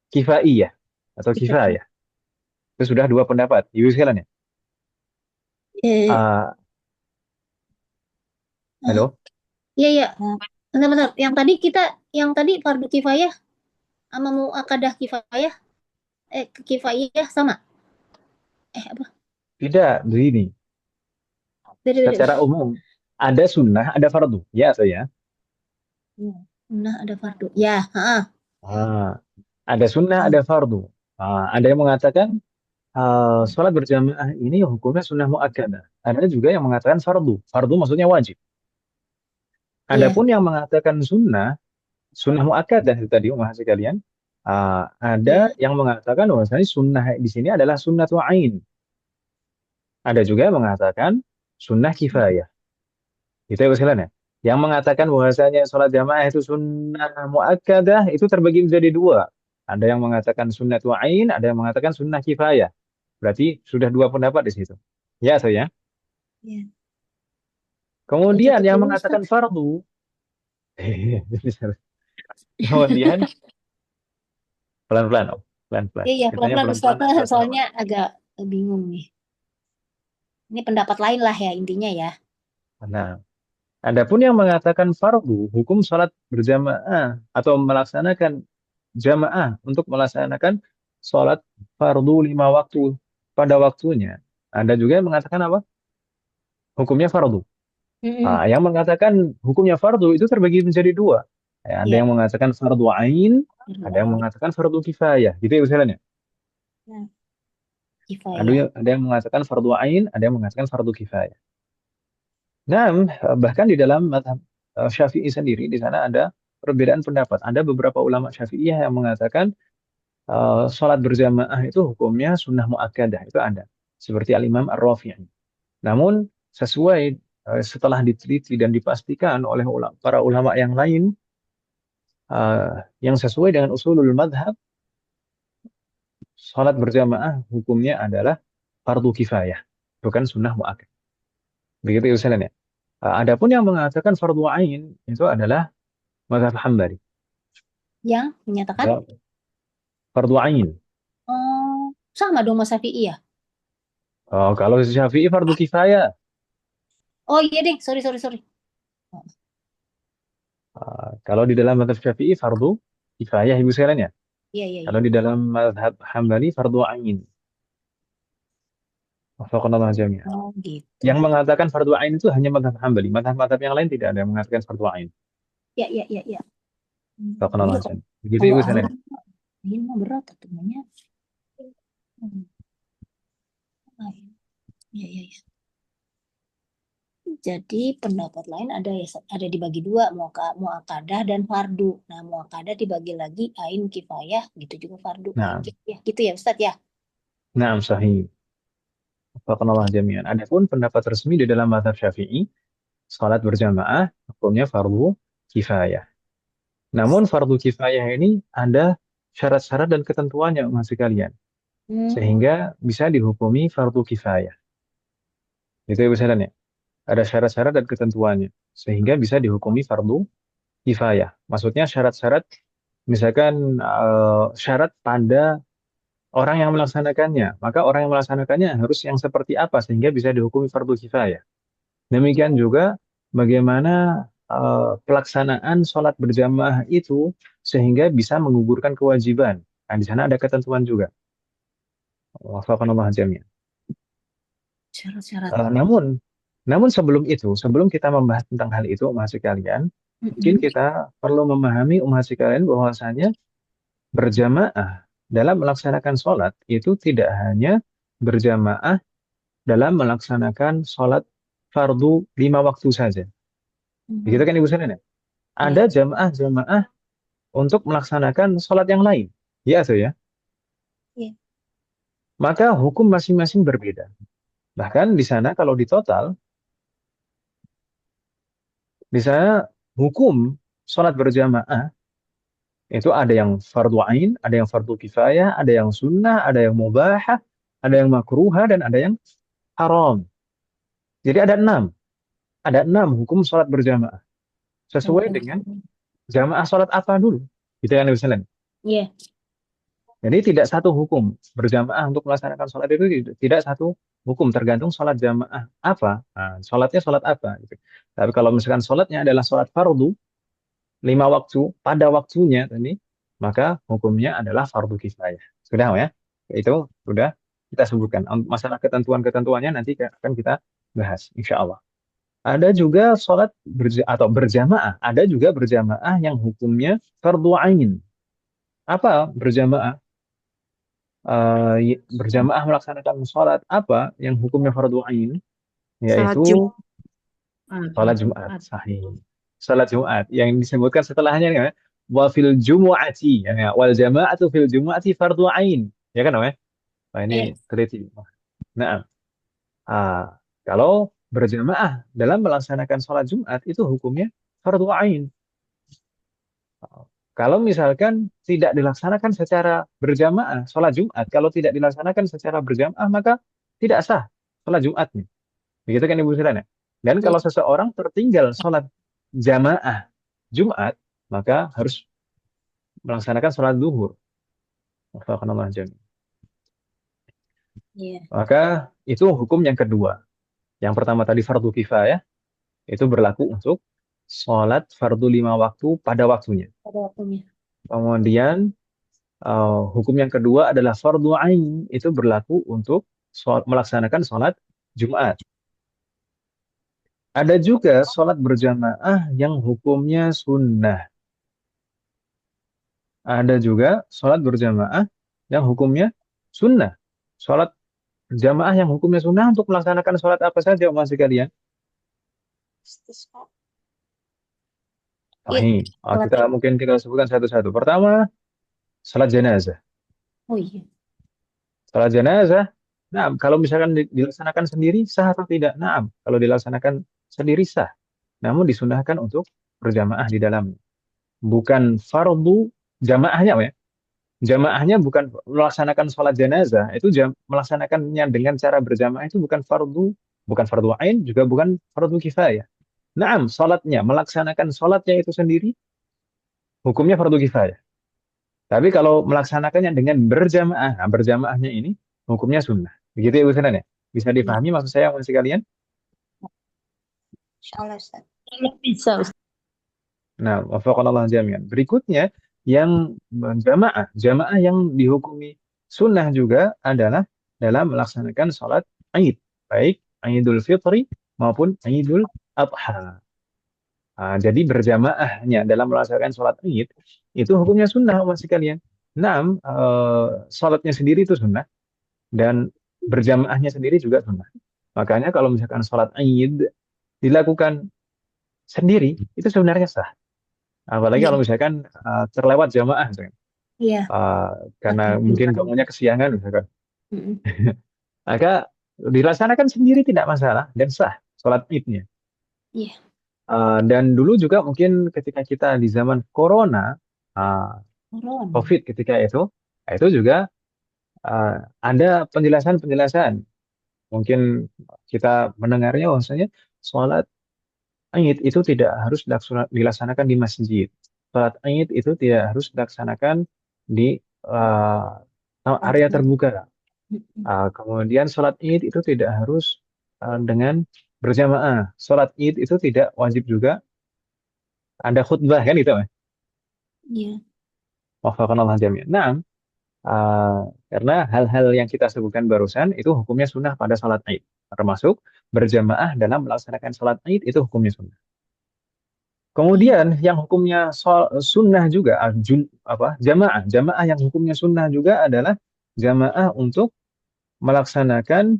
kifaiyah atau Kita kifayah. Itu sudah 2 pendapat. Ibu sekalian ya. eh, Ah, ah, halo. iya iya. Bentar-bentar. Yang tadi fardu kifayah sama muakadah kifayah kifayah sama. Apa? Tidak, begini. Beda-beda. Secara umum ada sunnah, ada fardu. Ya atau ya? Iya. Nah, ada fardu. Ya, heeh. Ah, ada sunnah, ada fardu. Ada yang mengatakan sholat berjamaah ini hukumnya sunnah muakkadah. Ada juga yang mengatakan fardu. Fardu maksudnya wajib. Iya. Adapun yang mengatakan sunnah muakkadah itu tadi umat sekalian, ada Iya. yang mengatakan bahwasanya sunnah di sini adalah sunnatu ain. Ada juga yang mengatakan sunnah kifayah. Itu ya sekalian ya. Yang mengatakan bahwasanya sholat jamaah itu sunnah muakkadah itu terbagi menjadi 2. Ada yang mengatakan sunnatu ain, ada yang mengatakan sunnah kifayah. Berarti sudah 2 pendapat di situ. Ya, saya. Iya. Ya Kemudian tetap yang dulu mengatakan Ustaz. fardu. Kemudian pelan-pelan, Om. Pelan-pelan. Iya, iya, Kitanya pelan-pelan Ustaz. pelan-pelan aja Soalnya sama. agak bingung nih. Ini pendapat lain lah ya intinya ya. Nah, adapun yang mengatakan fardu, hukum sholat berjamaah atau melaksanakan jamaah untuk melaksanakan sholat fardu 5 waktu pada waktunya. Ada juga yang mengatakan apa? Hukumnya fardu. Mm-mm. Yang mengatakan hukumnya fardu itu terbagi menjadi 2. Ya, ada Iya, yang mengatakan fardu ain, fardu ada yang ain. mengatakan fardu kifayah. Gitu ya misalnya. Nah, Ada kifayah. ada yang mengatakan fardu ain, ada yang mengatakan fardu kifayah. Nah, bahkan di dalam mazhab Syafi'i sendiri di sana ada perbedaan pendapat. Ada beberapa ulama Syafi'iyah yang mengatakan sholat berjamaah itu hukumnya sunnah muakkadah. Itu ada. Seperti Al-Imam Ar-Rafi'i. Namun sesuai setelah diteliti dan dipastikan oleh para ulama yang lain yang sesuai dengan usulul madhab, sholat berjamaah hukumnya adalah fardu kifayah, bukan sunnah muakkad. Begitu ya Ustaz ya. Adapun yang mengatakan fardu ain itu adalah mazhab Hambali. Yang menyatakan, Ya, fardu ain. oh, sama dong Mas Syafi'i ya? Kalau Syafi'i fardu kifayah. Oh iya deh, sorry, sorry, sorry. Oh, Kalau di dalam mazhab Syafi'i fardu kifayah ibu sekalian ya. iya, iya, iya. Kalau di dalam mazhab Hambali fardu ain. Wafaqanallah jami'an. Oh gitu. Yang mengatakan fardu ain itu hanya mazhab Hambali. Mazhab-mazhab yang lain tidak ada yang mengatakan fardu ain. Ya, ya, ya, ya. Wafaqanallah Iya, jami'an. Begitu kalau ibu ain, sekalian. ain mah berat temennya. Ain. Iya, iya, iya. Jadi pendapat lain ada dibagi dua, muakadah dan fardu. Nah, muakadah dibagi lagi ain kifayah, gitu juga fardu ain Nah, kifayah. Gitu ya Ustadz ya? nah sahih. Wafaqanallah jami'an. Adapun pendapat resmi di dalam mazhab Syafi'i, salat berjamaah hukumnya fardu kifayah. Namun fardu kifayah ini ada syarat-syarat dan ketentuannya masih kalian. Hmm, Sehingga bisa dihukumi fardu kifayah. Itu ya misalnya. Ada syarat-syarat dan ketentuannya. Sehingga bisa dihukumi fardu kifayah. Maksudnya syarat-syarat, misalkan syarat pada orang yang melaksanakannya. Maka orang yang melaksanakannya harus yang seperti apa sehingga bisa dihukumi fardu kifayah. Demikian juga bagaimana pelaksanaan sholat berjamaah itu sehingga bisa menggugurkan kewajiban. Nah, di sana ada ketentuan juga. Wafaqanallah jami'an. Syarat-syarat. Namun sebelum itu, sebelum kita membahas tentang hal itu, umat sekalian, mungkin Mm-mm. kita perlu memahami umat sekalian bahwasanya berjamaah dalam melaksanakan sholat itu tidak hanya berjamaah dalam melaksanakan sholat fardu 5 waktu saja. Begitu Mhm. kan Ibu Sanin ya? Iya, Ada jamaah-jamaah untuk melaksanakan sholat yang lain. Ya, tuh ya. iya. Maka hukum masing-masing berbeda. Bahkan di sana kalau di total, di sana hukum sholat berjamaah itu ada yang fardu ain, ada yang fardu kifayah, ada yang sunnah, ada yang mubahah, ada yang makruha, dan ada yang haram. Jadi ada enam hukum sholat berjamaah. Sesuai Oke. dengan jamaah sholat apa dulu. Gitu kan Ibu Sanin? Iya, Jadi tidak satu hukum berjamaah untuk melaksanakan sholat itu tidak satu hukum tergantung sholat jamaah apa, nah, sholatnya sholat apa. Gitu. Tapi kalau misalkan sholatnya adalah sholat fardu 5 waktu pada waktunya tadi, maka hukumnya adalah fardu kifayah. Sudah ya? Itu sudah kita sebutkan. Masalah ketentuan-ketentuannya nanti akan kita bahas, insya Allah. Ada juga sholat atau berjamaah. Ada juga berjamaah yang hukumnya fardu ain. Apa berjamaah? Berjamaah melaksanakan sholat apa yang hukumnya fardu ain, Salat yaitu Jumat. sholat Jumat sahih. Sholat Jumat yang disebutkan setelahnya ya, wa fil jumu'ati ya, wal jama'atu fil jumu'ati fardu ain. Ya kan, Om, ya? Nah, iya, ini teliti. Nah, kalau berjamaah dalam melaksanakan sholat Jumat itu hukumnya fardu ain. Kalau misalkan tidak dilaksanakan secara berjamaah sholat Jumat, kalau tidak dilaksanakan secara berjamaah maka tidak sah sholat Jumatnya. Begitu kan Ibu Sirana? Dan iya, kalau seseorang tertinggal sholat jamaah Jumat, maka harus melaksanakan sholat duhur. Wafaqanallah jami'. iya. Maka itu hukum yang kedua. Yang pertama tadi fardu kifayah, itu berlaku untuk sholat fardu 5 waktu pada waktunya. Pada waktunya. Kemudian hukum yang kedua adalah fardu ain, itu berlaku untuk melaksanakan sholat Jumat. Ada juga sholat berjamaah yang hukumnya sunnah. Ada juga sholat berjamaah yang hukumnya sunnah. Sholat jamaah yang hukumnya sunnah untuk melaksanakan sholat apa saja umat sekalian? Istisqa. Iya, Sahih. sholat Kita Id. mungkin kita sebutkan satu-satu. Pertama, sholat jenazah. Oh iya, Sholat jenazah, nah kalau misalkan dilaksanakan sendiri sah atau tidak? Nah, kalau dilaksanakan sendiri sah. Namun disunahkan untuk berjamaah di dalamnya. Bukan fardu jamaahnya ya. Jamaahnya bukan melaksanakan sholat jenazah, itu melaksanakannya dengan cara berjamaah itu bukan fardu ain, juga bukan fardu kifayah. Naam, sholatnya, melaksanakan sholatnya itu sendiri, hukumnya fardu kifayah. Tapi kalau melaksanakannya dengan berjamaah, nah, berjamaahnya ini hukumnya sunnah. Begitu ya, Bu Senan ya? Bisa iya. dipahami maksud saya, masih kalian? Insya Allah, Ustaz. Bisa, Ustaz. Nah, wafaqanallah jami'an. Berikutnya, yang jamaah. Jamaah yang dihukumi sunnah juga adalah dalam melaksanakan sholat Aid. Baik Aidul Fitri maupun Aidul Adha. Nah, jadi berjamaahnya dalam melaksanakan sholat Id itu hukumnya sunnah masih kalian. Nah, sholatnya sendiri itu sunnah dan berjamaahnya sendiri juga sunnah. Makanya kalau misalkan sholat Id dilakukan sendiri itu sebenarnya sah. Apalagi Iya, kalau misalkan terlewat jamaah, misalkan. iya. Uh, karena Waktu mungkin Jumat. bangunnya kesiangan, misalkan. Mm-mm. Maka dilaksanakan sendiri tidak masalah dan sah sholat Idnya. Iya, Dan dulu juga mungkin ketika kita di zaman Corona, uh, Corona. COVID ketika itu juga uh, ada penjelasan-penjelasan. Mungkin kita mendengarnya bahwasanya sholat Id itu tidak harus dilaksanakan di masjid. Sholat Id itu tidak harus dilaksanakan di area Tempat. terbuka. Mm-mm. Kemudian sholat Id itu tidak harus dengan berjamaah. Sholat Id itu tidak wajib juga ada khutbah kan itu, Mas? Iya. Wafaqanallah jami'an. Nah, uh, karena hal-hal yang kita sebutkan barusan itu hukumnya sunnah pada sholat Id. Termasuk berjamaah dalam melaksanakan sholat Id itu hukumnya sunnah. Iya. Kemudian yang hukumnya sunnah juga, jamaah. Jamaah yang hukumnya sunnah juga adalah jamaah untuk melaksanakan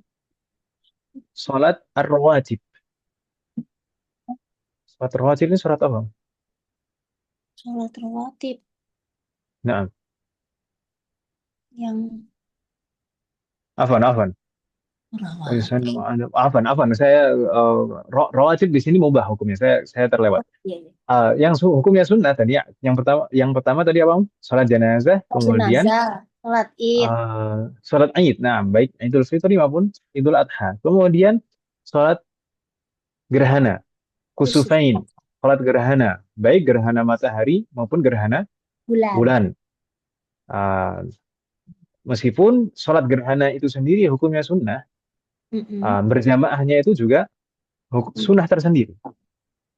sholat ar-rawatib. Sholat rawatib ini surat apa? Sholat rawatib Nah, yang afan. rawatib. Afan. Saya rawatib di sini mubah hukumnya. Saya terlewat. Oh, iya, iya. Hukumnya sunnah tadi ya. Yang pertama tadi apa? Om? Sholat jenazah, Sholat kemudian jenazah, sholat id. sholat Id. Nah, baik Idul Fitri maupun Idul Adha. Kemudian sholat gerhana, Khusus kusufain, sholat gerhana, baik gerhana matahari maupun gerhana bulan. bulan. Uh, Meskipun sholat gerhana itu sendiri hukumnya sunnah, Mm-mm. berjamaahnya itu juga sunnah tersendiri.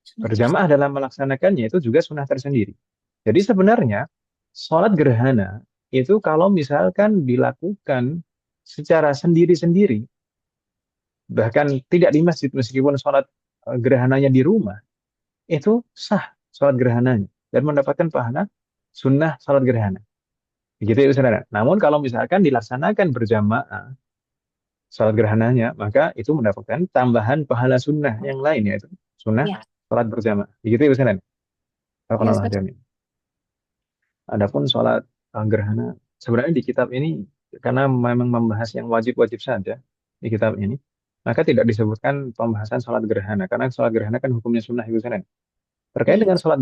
Sunnah Berjamaah dalam melaksanakannya itu juga sunnah tersendiri. Jadi sebenarnya sholat gerhana itu kalau misalkan dilakukan secara sendiri-sendiri, bahkan tidak di masjid meskipun sholat gerhananya di rumah, itu sah sholat gerhananya dan mendapatkan pahala sunnah sholat gerhana. Begitu ya saudara. Namun kalau misalkan dilaksanakan berjamaah sholat gerhananya, maka itu mendapatkan tambahan pahala sunnah yang lain yaitu sunnah Ya, sholat berjamaah. Begitu ya saudara. ya, Alhamdulillah Ustaz. jamin. Adapun sholat gerhana, sebenarnya di kitab ini, karena memang membahas yang wajib-wajib saja di kitab ini, maka tidak disebutkan pembahasan sholat gerhana, karena sholat gerhana kan hukumnya sunnah itu sana. Terkait Iya. dengan sholat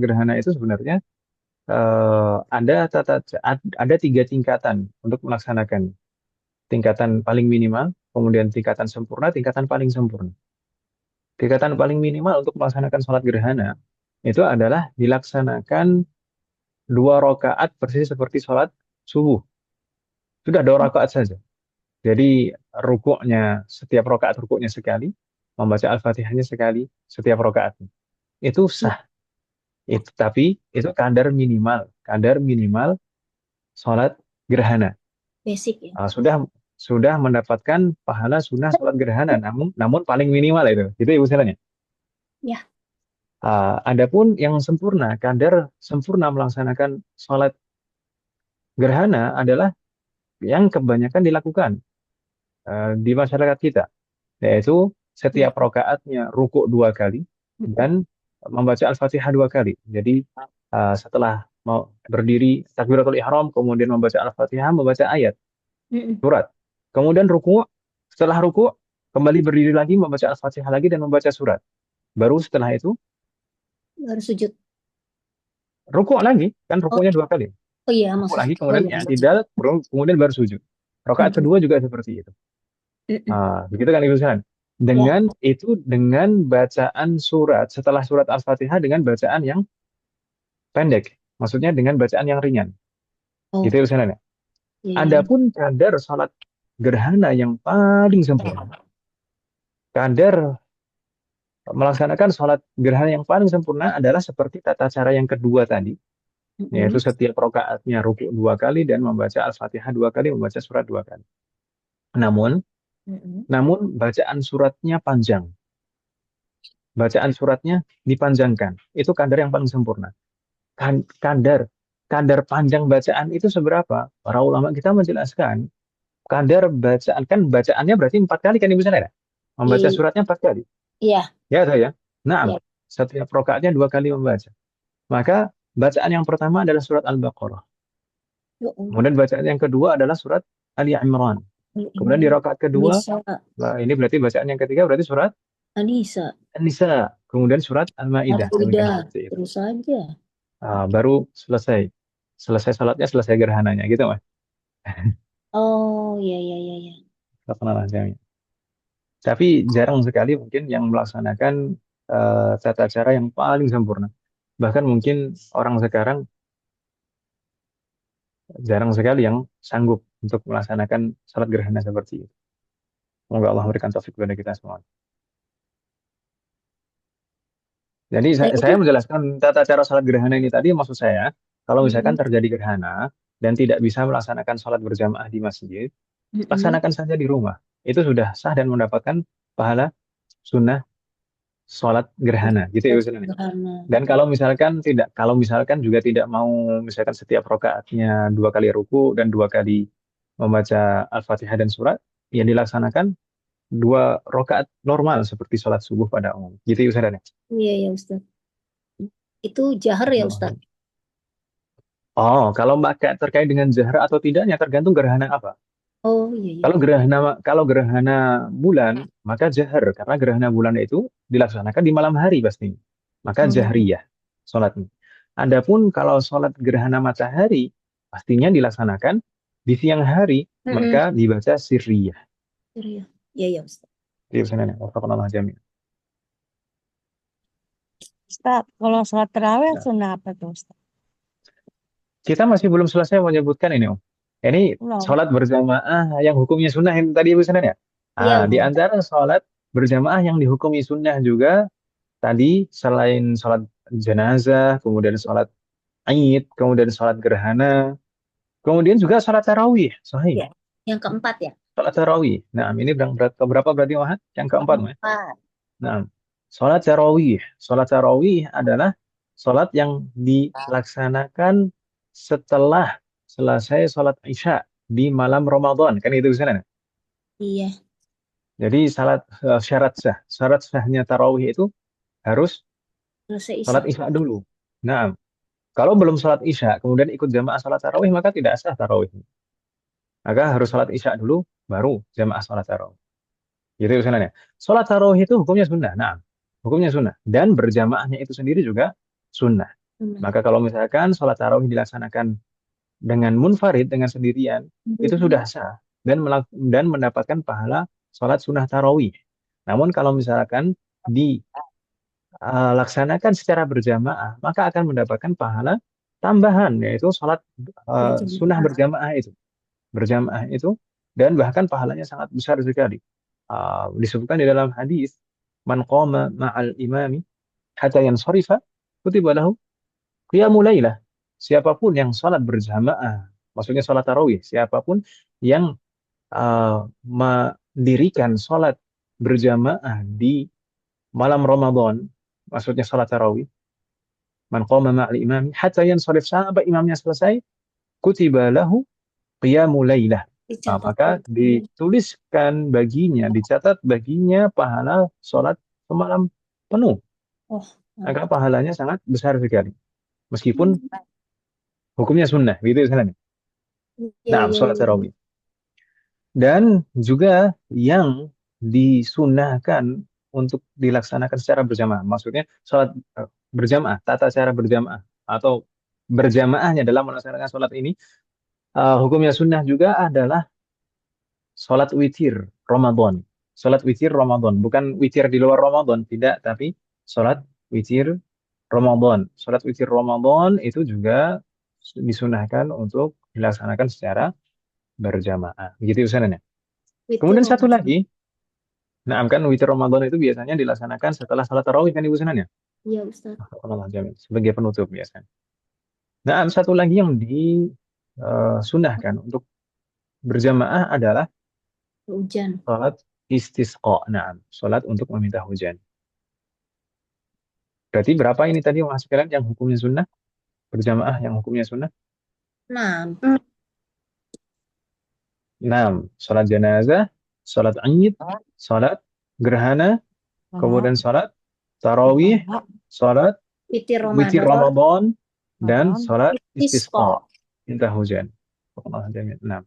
gerhana, itu sebenarnya ada 3 tingkatan untuk melaksanakan. Tingkatan paling minimal, kemudian tingkatan sempurna, tingkatan paling sempurna. Tingkatan paling minimal untuk melaksanakan sholat gerhana itu adalah dilaksanakan 2 rakaat persis seperti sholat subuh. Sudah 2 rakaat saja. Jadi setiap rakaat rukuknya sekali, membaca Al-Fatihahnya sekali setiap rakaatnya. Itu Iya, sah. Tapi itu kadar minimal sholat gerhana. basic ya. Sudah mendapatkan pahala sunnah sholat gerhana, namun paling minimal itu. Itu ibu salahnya. Ya, Adapun yang sempurna, kadar sempurna melaksanakan sholat gerhana adalah yang kebanyakan dilakukan di masyarakat kita, yaitu ya. setiap rakaatnya rukuk 2 kali Mm-mm. dan membaca Al-Fatihah 2 kali. Jadi setelah mau berdiri takbiratul ihram, kemudian membaca Al-Fatihah, membaca ayat Mm-mm. surat, kemudian rukuk, setelah rukuk kembali berdiri lagi membaca Al-Fatihah lagi dan membaca surat. Baru setelah itu Baru sujud. rukuk lagi, kan Oh, rukuknya 2 kali. oh iya, Rukuk maksud. lagi, Oh kemudian iya, maksud. i'tidal, kemudian baru sujud. Rakaat Mm-mm. kedua juga seperti itu. Mm-mm. Begitu kan Ibu Saran? Ya. Dengan bacaan surat setelah surat Al-Fatihah dengan bacaan yang pendek. Maksudnya dengan bacaan yang ringan. Gitu Oh, ya Ibu Saran ya? iya, iya, iya. Adapun kadar salat gerhana yang paling sempurna. Kadar melaksanakan salat gerhana yang paling sempurna adalah seperti tata cara yang kedua tadi. Yaitu Mm-mm. setiap rakaatnya rukuk 2 kali dan membaca Al-Fatihah 2 kali, membaca surat 2 kali. Namun, Mm-mm. namun bacaan suratnya panjang. Bacaan suratnya dipanjangkan. Itu kadar yang paling sempurna. Kadar kadar panjang bacaan itu seberapa? Para ulama kita menjelaskan kadar bacaan, kan bacaannya berarti 4 kali kan Ibu Saudara? Membaca I- suratnya 4 kali. Iya, Ya saya. Nah, iya. setiap rakaatnya 2 kali membaca. Maka bacaan yang pertama adalah surat Al-Baqarah. Ya Allah. Kemudian bacaan yang kedua adalah surat Ali Imran. Kemudian di Imran. rakaat kedua, Anissa. ini berarti bacaan yang ketiga berarti surat Anissa. An-Nisa. Kemudian surat Al-Maidah. Demikian Al-Ida. seperti itu. Terus saja. Baru selesai. Selesai salatnya, selesai gerhananya gitu Mas. Oh, iya, iya, iya, iya. Terkenal jami. Tapi jarang sekali mungkin yang melaksanakan tata cara yang paling sempurna. Bahkan mungkin orang sekarang jarang sekali yang sanggup untuk melaksanakan salat gerhana seperti itu. Semoga Allah memberikan taufik kepada kita semua. Jadi Saya saya itu menjelaskan tata cara salat gerhana ini tadi, maksud saya, kalau misalkan mm-mm, terjadi gerhana dan tidak bisa melaksanakan salat berjamaah di masjid, mm-mm, laksanakan saja di rumah. Itu sudah sah dan mendapatkan pahala sunnah salat gerhana, gitu ya Ustaz. sederhana. Dan kalau misalkan tidak, kalau misalkan juga tidak mau, misalkan setiap rakaatnya 2 kali ruku dan 2 kali membaca Al-Fatihah dan surat, ya dilaksanakan 2 rakaat normal seperti sholat subuh pada umum. Gitu ya Ustaz. Ya? Iya ya Ustaz. Itu jahar ya Ustaz. Oh, kalau pakai terkait dengan zahar atau tidaknya tergantung gerhana apa. Oh iya ya. Kalau gerhana bulan, maka jahar karena gerhana bulan itu dilaksanakan di malam hari pasti. Maka Oh, jahriyah sholatnya. Adapun kalau sholat gerhana matahari, pastinya dilaksanakan di siang hari, mm-mm. maka dibaca sirriyah. Iya ya ya Ustaz. Jadi misalnya, wafaqanallah jami'. Ustaz, kalau sholat tarawih Nah, sunnah apa tuh Ustaz? kita masih belum selesai menyebutkan ini, Om. Ini Belum. sholat berjamaah yang hukumnya sunnah yang tadi Ibu Senan ya. Iya Ah, di belum. antara sholat berjamaah yang dihukumi sunnah juga tadi selain sholat jenazah, kemudian sholat Aid, kemudian sholat gerhana, kemudian juga sholat tarawih, sahih. Ya. Yang keempat ya. Sholat tarawih. Nah, ini berapa berarti Wahad? Yang keempat, Mas. Keempat. Nah, sholat tarawih. Sholat tarawih adalah sholat yang dilaksanakan setelah selesai sholat Isya di malam Ramadan. Kan itu sana. Iya. Jadi syarat sahnya tarawih itu harus Selesai Isya. sholat Isya dulu. Nah, kalau belum sholat Isya, kemudian ikut jamaah sholat tarawih, maka tidak sah tarawih. Maka harus sholat Isya dulu, baru jamaah sholat tarawih. Gitu ya Ustaz ya. Sholat tarawih itu hukumnya sunnah. Nah, hukumnya sunnah. Dan berjamaahnya itu sendiri juga sunnah. Benar. Maka kalau misalkan sholat tarawih dilaksanakan dengan munfarid, dengan sendirian, itu sudah sah. Dan mendapatkan pahala sholat sunnah tarawih. Namun kalau misalkan dilaksanakan secara berjamaah, maka akan mendapatkan pahala tambahan, yaitu sholat sunnah Berjamaah. berjamaah itu, dan bahkan pahalanya sangat besar sekali. Disebutkan di dalam hadis, man qama ma'al imami hatta yansarifa kutiba lahu qiyamul lailah. Siapapun yang salat berjamaah, maksudnya salat tarawih, siapapun yang mendirikan salat berjamaah di malam Ramadan, maksudnya salat tarawih, man qama ma'al imami hatta yansarif, sampai imamnya selesai, kutiba lahu qiyamul lailah. Dicatat Maka pahalanya. dituliskan baginya, dicatat baginya pahala sholat semalam penuh. Oh, Maka mantap. pahalanya sangat besar sekali. Meskipun Hmm. hukumnya sunnah, gitu misalnya. Iya, Nah, iya, sholat iya. tarawih. Dan juga yang disunahkan untuk dilaksanakan secara berjamaah. Maksudnya sholat berjamaah, tata cara berjamaah. Atau berjamaahnya dalam melaksanakan sholat ini, hukumnya sunnah juga adalah sholat witir Ramadan. Sholat witir Ramadan. Bukan witir di luar Ramadan. Tidak, tapi sholat witir Ramadan. Sholat witir Ramadan itu juga disunahkan untuk dilaksanakan secara berjamaah. Begitu Ustaznya. Witir Kemudian satu Ramadan. lagi, nah kan witir Ramadan itu biasanya dilaksanakan setelah sholat tarawih kan Ibu Sananya. Iya, Ustaz. Sebagai penutup biasanya. Nah, satu lagi yang disunahkan untuk berjamaah adalah Hujan. sholat istisqa. Nah, sholat untuk meminta hujan. Berarti berapa ini tadi Mas sekalian yang hukumnya sunnah? Berjamaah yang hukumnya sunnah? Nah, 6. Sholat jenazah, sholat Aid, sholat gerhana, Sholat, kemudian sholat tarawih, sholat, sholat witir witir Ramadan. Ramadan, dan Ramadan, sholat Istisqa. istisqa. Minta hujan. 6.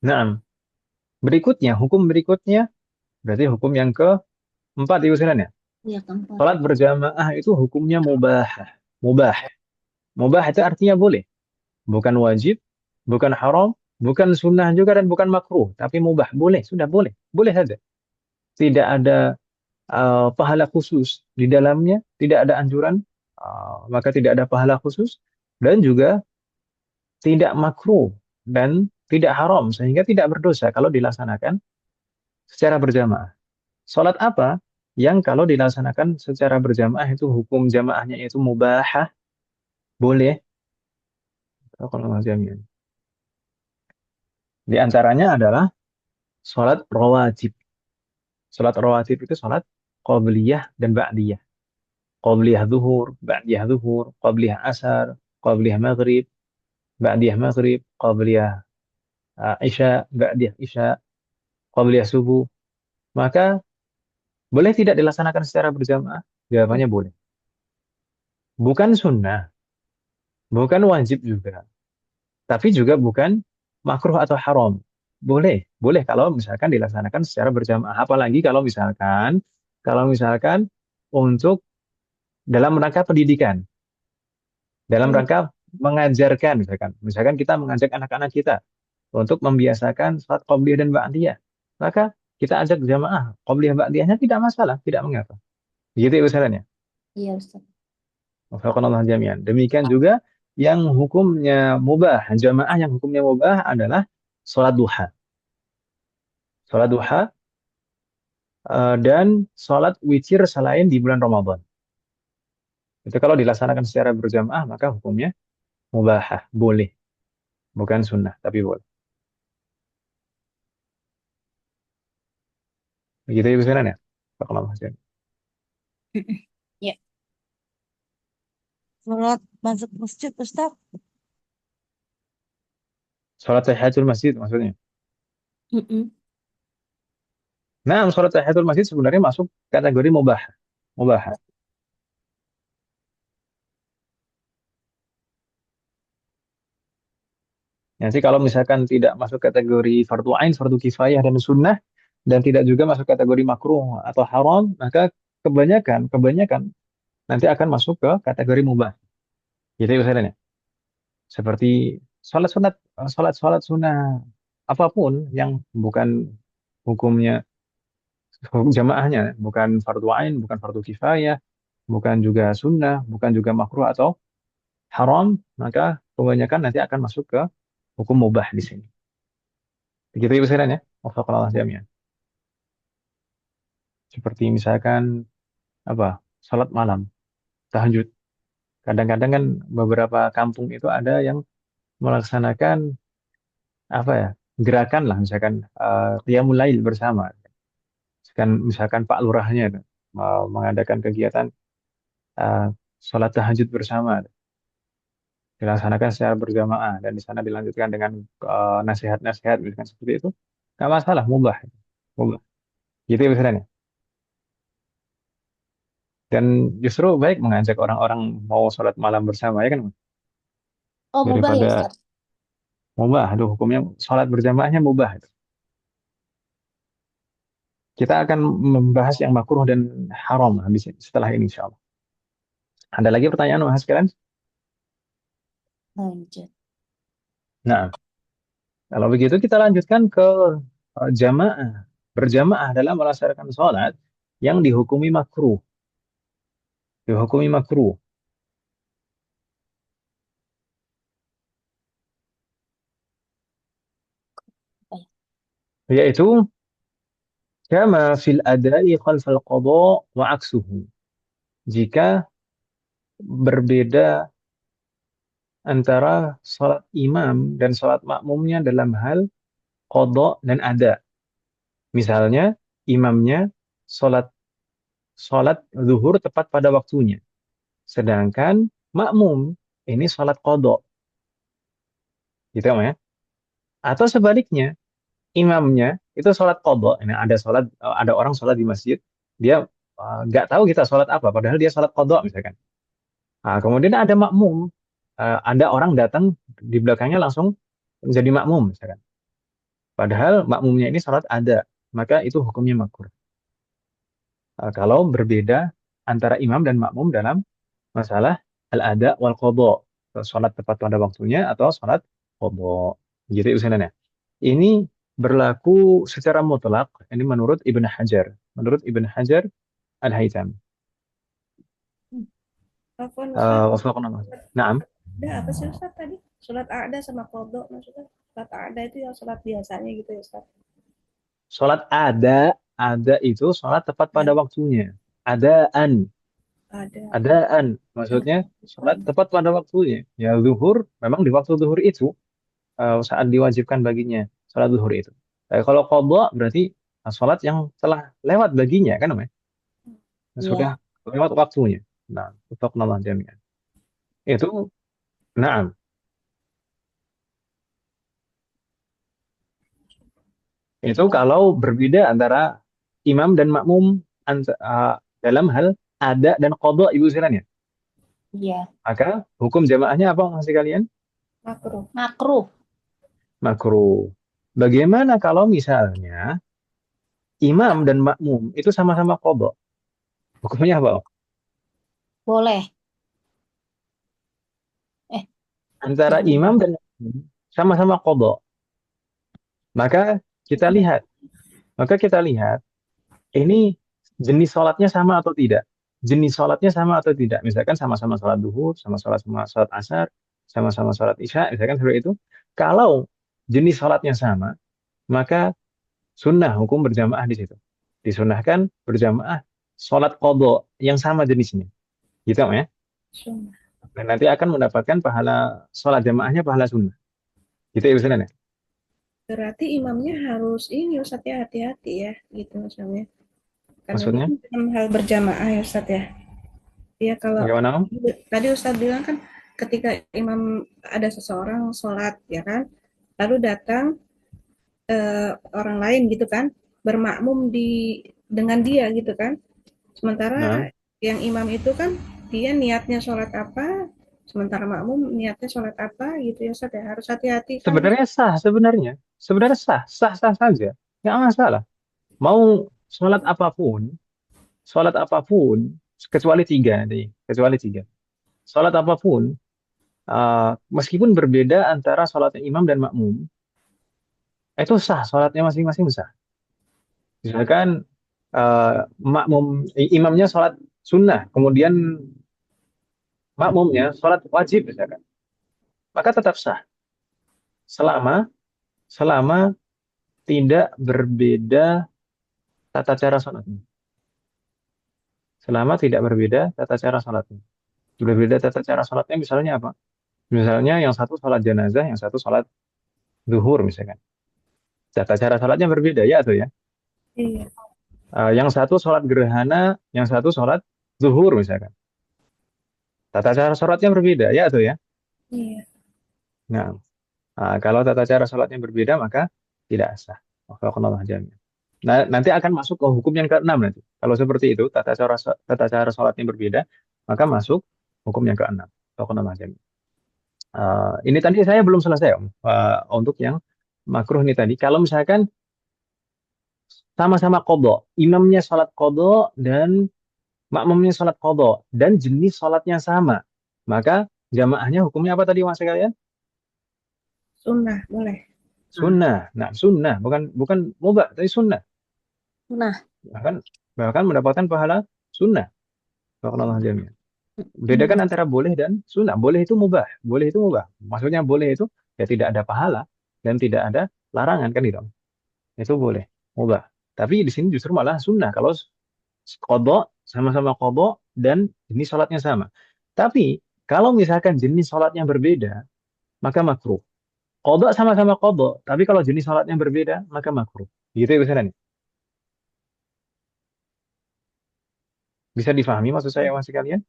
Nah, berikutnya, hukum berikutnya, berarti hukum yang keempat Ibu sekalian ya. Iya, keempat. Sholat berjamaah itu hukumnya mubah. Mubah. Mubah itu artinya boleh. Bukan wajib, bukan haram, bukan sunnah juga dan bukan makruh, tapi mubah, boleh, sudah boleh, boleh saja. Tidak ada pahala khusus di dalamnya, tidak ada anjuran, maka tidak ada pahala khusus, dan juga tidak makruh dan tidak haram, sehingga tidak berdosa kalau dilaksanakan secara berjamaah. Sholat apa yang kalau dilaksanakan secara berjamaah itu hukum jamaahnya itu mubahah, boleh, kalau mazhabnya. Di antaranya adalah sholat rawatib. Sholat rawatib itu sholat qabliyah dan ba'diyah. Qabliyah zuhur, ba'diyah zuhur, qabliyah asar, qabliyah maghrib, ba'diyah maghrib, qabliyah isya, ba'diyah isya, qabliyah subuh. Maka boleh tidak dilaksanakan secara berjamaah? Jawabannya boleh. Bukan sunnah, bukan wajib juga, tapi juga bukan makruh atau haram. Boleh, boleh kalau misalkan dilaksanakan secara berjamaah. Apalagi kalau misalkan untuk dalam rangka pendidikan, dalam Hmm. rangka mengajarkan, misalkan kita mengajak anak-anak kita untuk membiasakan salat qabliyah dan ba'diyah, maka kita ajak jamaah qabliyah ba'diyahnya tidak masalah, tidak mengapa. Begitu ya misalnya. Iya Ustaz. Wafaqanallah jami'an. Demikian juga yang hukumnya mubah, jamaah yang hukumnya mubah adalah sholat duha. Sholat duha dan sholat witir selain di bulan Ramadan. Itu kalau dilaksanakan secara berjamaah maka hukumnya mubahah, boleh. Bukan sunnah, tapi boleh. Begitu ya misalnya ya. Wafaqanallah jami'an. Ya. Sholat masuk masjid, Ustaz. Sholat tahiyatul masjid maksudnya. Mm-mm. Nah, sholat tahiyatul masjid sebenarnya masuk kategori mubah. Mubah. Nanti kalau misalkan tidak masuk kategori fardu ain, fardu kifayah dan sunnah dan tidak juga masuk kategori makruh atau haram, maka kebanyakan nanti akan masuk ke kategori mubah. Gitu ya misalnya. Seperti sholat sunat, sholat sunnah apapun yang bukan hukumnya hukum jamaahnya, bukan fardu ain, bukan fardu kifayah, bukan juga sunnah, bukan juga makruh atau haram, maka kebanyakan nanti akan masuk ke hukum mubah di sini. Begitu ya misalnya. Wafaqanallah jami'an. Seperti misalkan apa? Salat malam, tahajud. Kadang-kadang kan beberapa kampung itu ada yang melaksanakan apa ya? Gerakan lah misalkan qiyamul lail bersama. Misalkan Pak Lurahnya tuh, mau mengadakan kegiatan uh, salat tahajud bersama, dilaksanakan secara berjamaah dan di sana dilanjutkan dengan nasihat-nasihat misalkan seperti itu. Nggak masalah, mubah. Mubah. Gitu ya misalnya. Dan justru baik mengajak orang-orang mau sholat malam bersama ya kan, Oh, mubah ya daripada Ustaz. mubah. Aduh, hukumnya sholat berjamaahnya mubah. Kita akan membahas yang makruh dan haram habis setelah ini insya Allah. Ada lagi pertanyaan Mas sekalian? Lanjut. Nah, kalau begitu kita lanjutkan ke jamaah. Berjamaah dalam melaksanakan sholat yang dihukumi makruh. Dihukumi makruh. Apa ya? Yaitu kama fil adai khalfal qada wa aksuhu. Jika berbeda antara sholat imam dan sholat makmumnya dalam hal qada dan ada. Misalnya imamnya sholat sholat zuhur tepat pada waktunya, sedangkan makmum ini sholat qada, gitu ya. Atau sebaliknya, imamnya itu sholat qada. Ini ada orang sholat di masjid, dia nggak tahu kita sholat apa, padahal dia sholat qada misalkan. Nah, kemudian ada makmum, ada orang datang di belakangnya langsung menjadi makmum misalkan. Padahal makmumnya ini sholat ada, maka itu hukumnya makruh. Kalau berbeda antara imam dan makmum dalam masalah al-ada wal qadha, sholat tepat pada waktunya atau sholat qadha. Gitu urusannya. Ini berlaku secara mutlak. Ini menurut Ibn Hajar. Menurut Ibn Hajar Al-Haythami. Afwan Ustaz, Wafaqna. Naam. ada apa sih Ustaz tadi? Sholat ada sama qadha maksudnya? Sholat ada itu yang sholat biasanya gitu ya Ustaz? Sholat ada itu sholat tepat pada Ya, waktunya. Adaan, ada. adaan. Maksudnya sholat tepat pada waktunya. Ya zuhur, memang di waktu zuhur itu saat diwajibkan baginya sholat zuhur itu. Tapi kalau qadha berarti sholat yang telah lewat baginya kan namanya. Sudah Ya, lewat waktunya. Nah, wafaqna jami'an. Itu, naam. Itu kalau berbeda antara imam dan makmum dalam hal ada dan qadha ibu sekalian ya. ya. Maka hukum jamaahnya apa masih kalian? Makruh. Makruh. Makruh. Bagaimana kalau misalnya imam dan makmum itu sama-sama qadha? Hukumnya apa? Boleh. Eh, Antara gimana? imam dan makmum sama-sama qadha. Maka kita lihat, maka kita lihat ini jenis sholatnya sama atau tidak? Jenis sholatnya sama atau tidak? Misalkan sama-sama sholat duhur, sama-sama sholat asar, sama-sama sholat isya, misalkan seperti itu. Kalau jenis sholatnya sama, maka sunnah hukum berjamaah di situ. Disunahkan berjamaah sholat qadha yang sama jenisnya. Gitu ya. Sunnah. Dan nanti akan mendapatkan pahala sholat jamaahnya pahala sunnah. Gitu ya Ustaz ya? Berarti imamnya harus ini Ustaz ya, hati-hati ya gitu maksudnya. Karena ini Maksudnya? kan dalam hal berjamaah ya Ustaz ya. Ya kalau Bagaimana Om? tadi Ustaz bilang kan ketika imam ada seseorang sholat ya kan, lalu datang orang lain gitu kan, bermakmum dengan dia gitu kan. Nah, Sementara yang imam itu kan dia niatnya sholat apa, sementara makmum niatnya sholat apa gitu ya Ustaz ya. Harus hati-hati kan. sebenarnya sah sebenarnya. Sebenarnya sah saja. Nggak masalah. Mau sholat apapun, kecuali tiga nih, kecuali tiga. Sholat apapun, meskipun berbeda antara sholatnya imam dan makmum, itu sah, sholatnya masing-masing sah. Misalkan imamnya sholat sunnah, kemudian makmumnya sholat wajib misalkan, maka tetap sah selama selama tidak berbeda tata cara sholatnya. Selama tidak berbeda tata cara sholatnya. Berbeda tata cara sholatnya misalnya apa? Misalnya yang satu sholat jenazah, yang satu sholat zuhur misalkan. Tata cara sholatnya berbeda ya atau ya. Iya, Yang satu sholat gerhana, yang satu sholat zuhur misalkan. Tata cara sholatnya berbeda ya atau ya. iya. Nah, kalau tata cara sholatnya berbeda maka tidak sah. Wafaqanallah jami'an. Nah, nanti akan masuk ke hukum yang keenam nanti. Kalau seperti itu, tata cara sholatnya berbeda, maka masuk hukum yang keenam. Wafaqanallah jami'an. Ini tadi saya belum selesai Om. Untuk yang makruh ini tadi. Kalau misalkan sama-sama qadha, imamnya sholat qadha dan makmumnya sholat qadha dan jenis sholatnya sama, maka jamaahnya hukumnya apa tadi mas sekalian? Sunnah boleh. Sunnah. Nah, sunnah bukan bukan mubah, tapi sunnah. Nah, Bahkan bahkan mendapatkan pahala sunnah. Barakallahu jami'an. Bedakan antara boleh dan sunnah. Boleh itu mubah, boleh itu mubah. Maksudnya boleh itu ya tidak ada pahala dan tidak ada larangan kan itu. Itu boleh, mubah. Tapi di sini justru malah sunnah. Kalau qadha sama-sama qadha dan jenis sholatnya sama. Tapi kalau misalkan jenis sholatnya berbeda, maka makruh. Qadha sama-sama qadha, tapi kalau jenis sholatnya berbeda, maka makruh. Gitu ya misalnya. Bisa difahami maksud saya mas sekalian?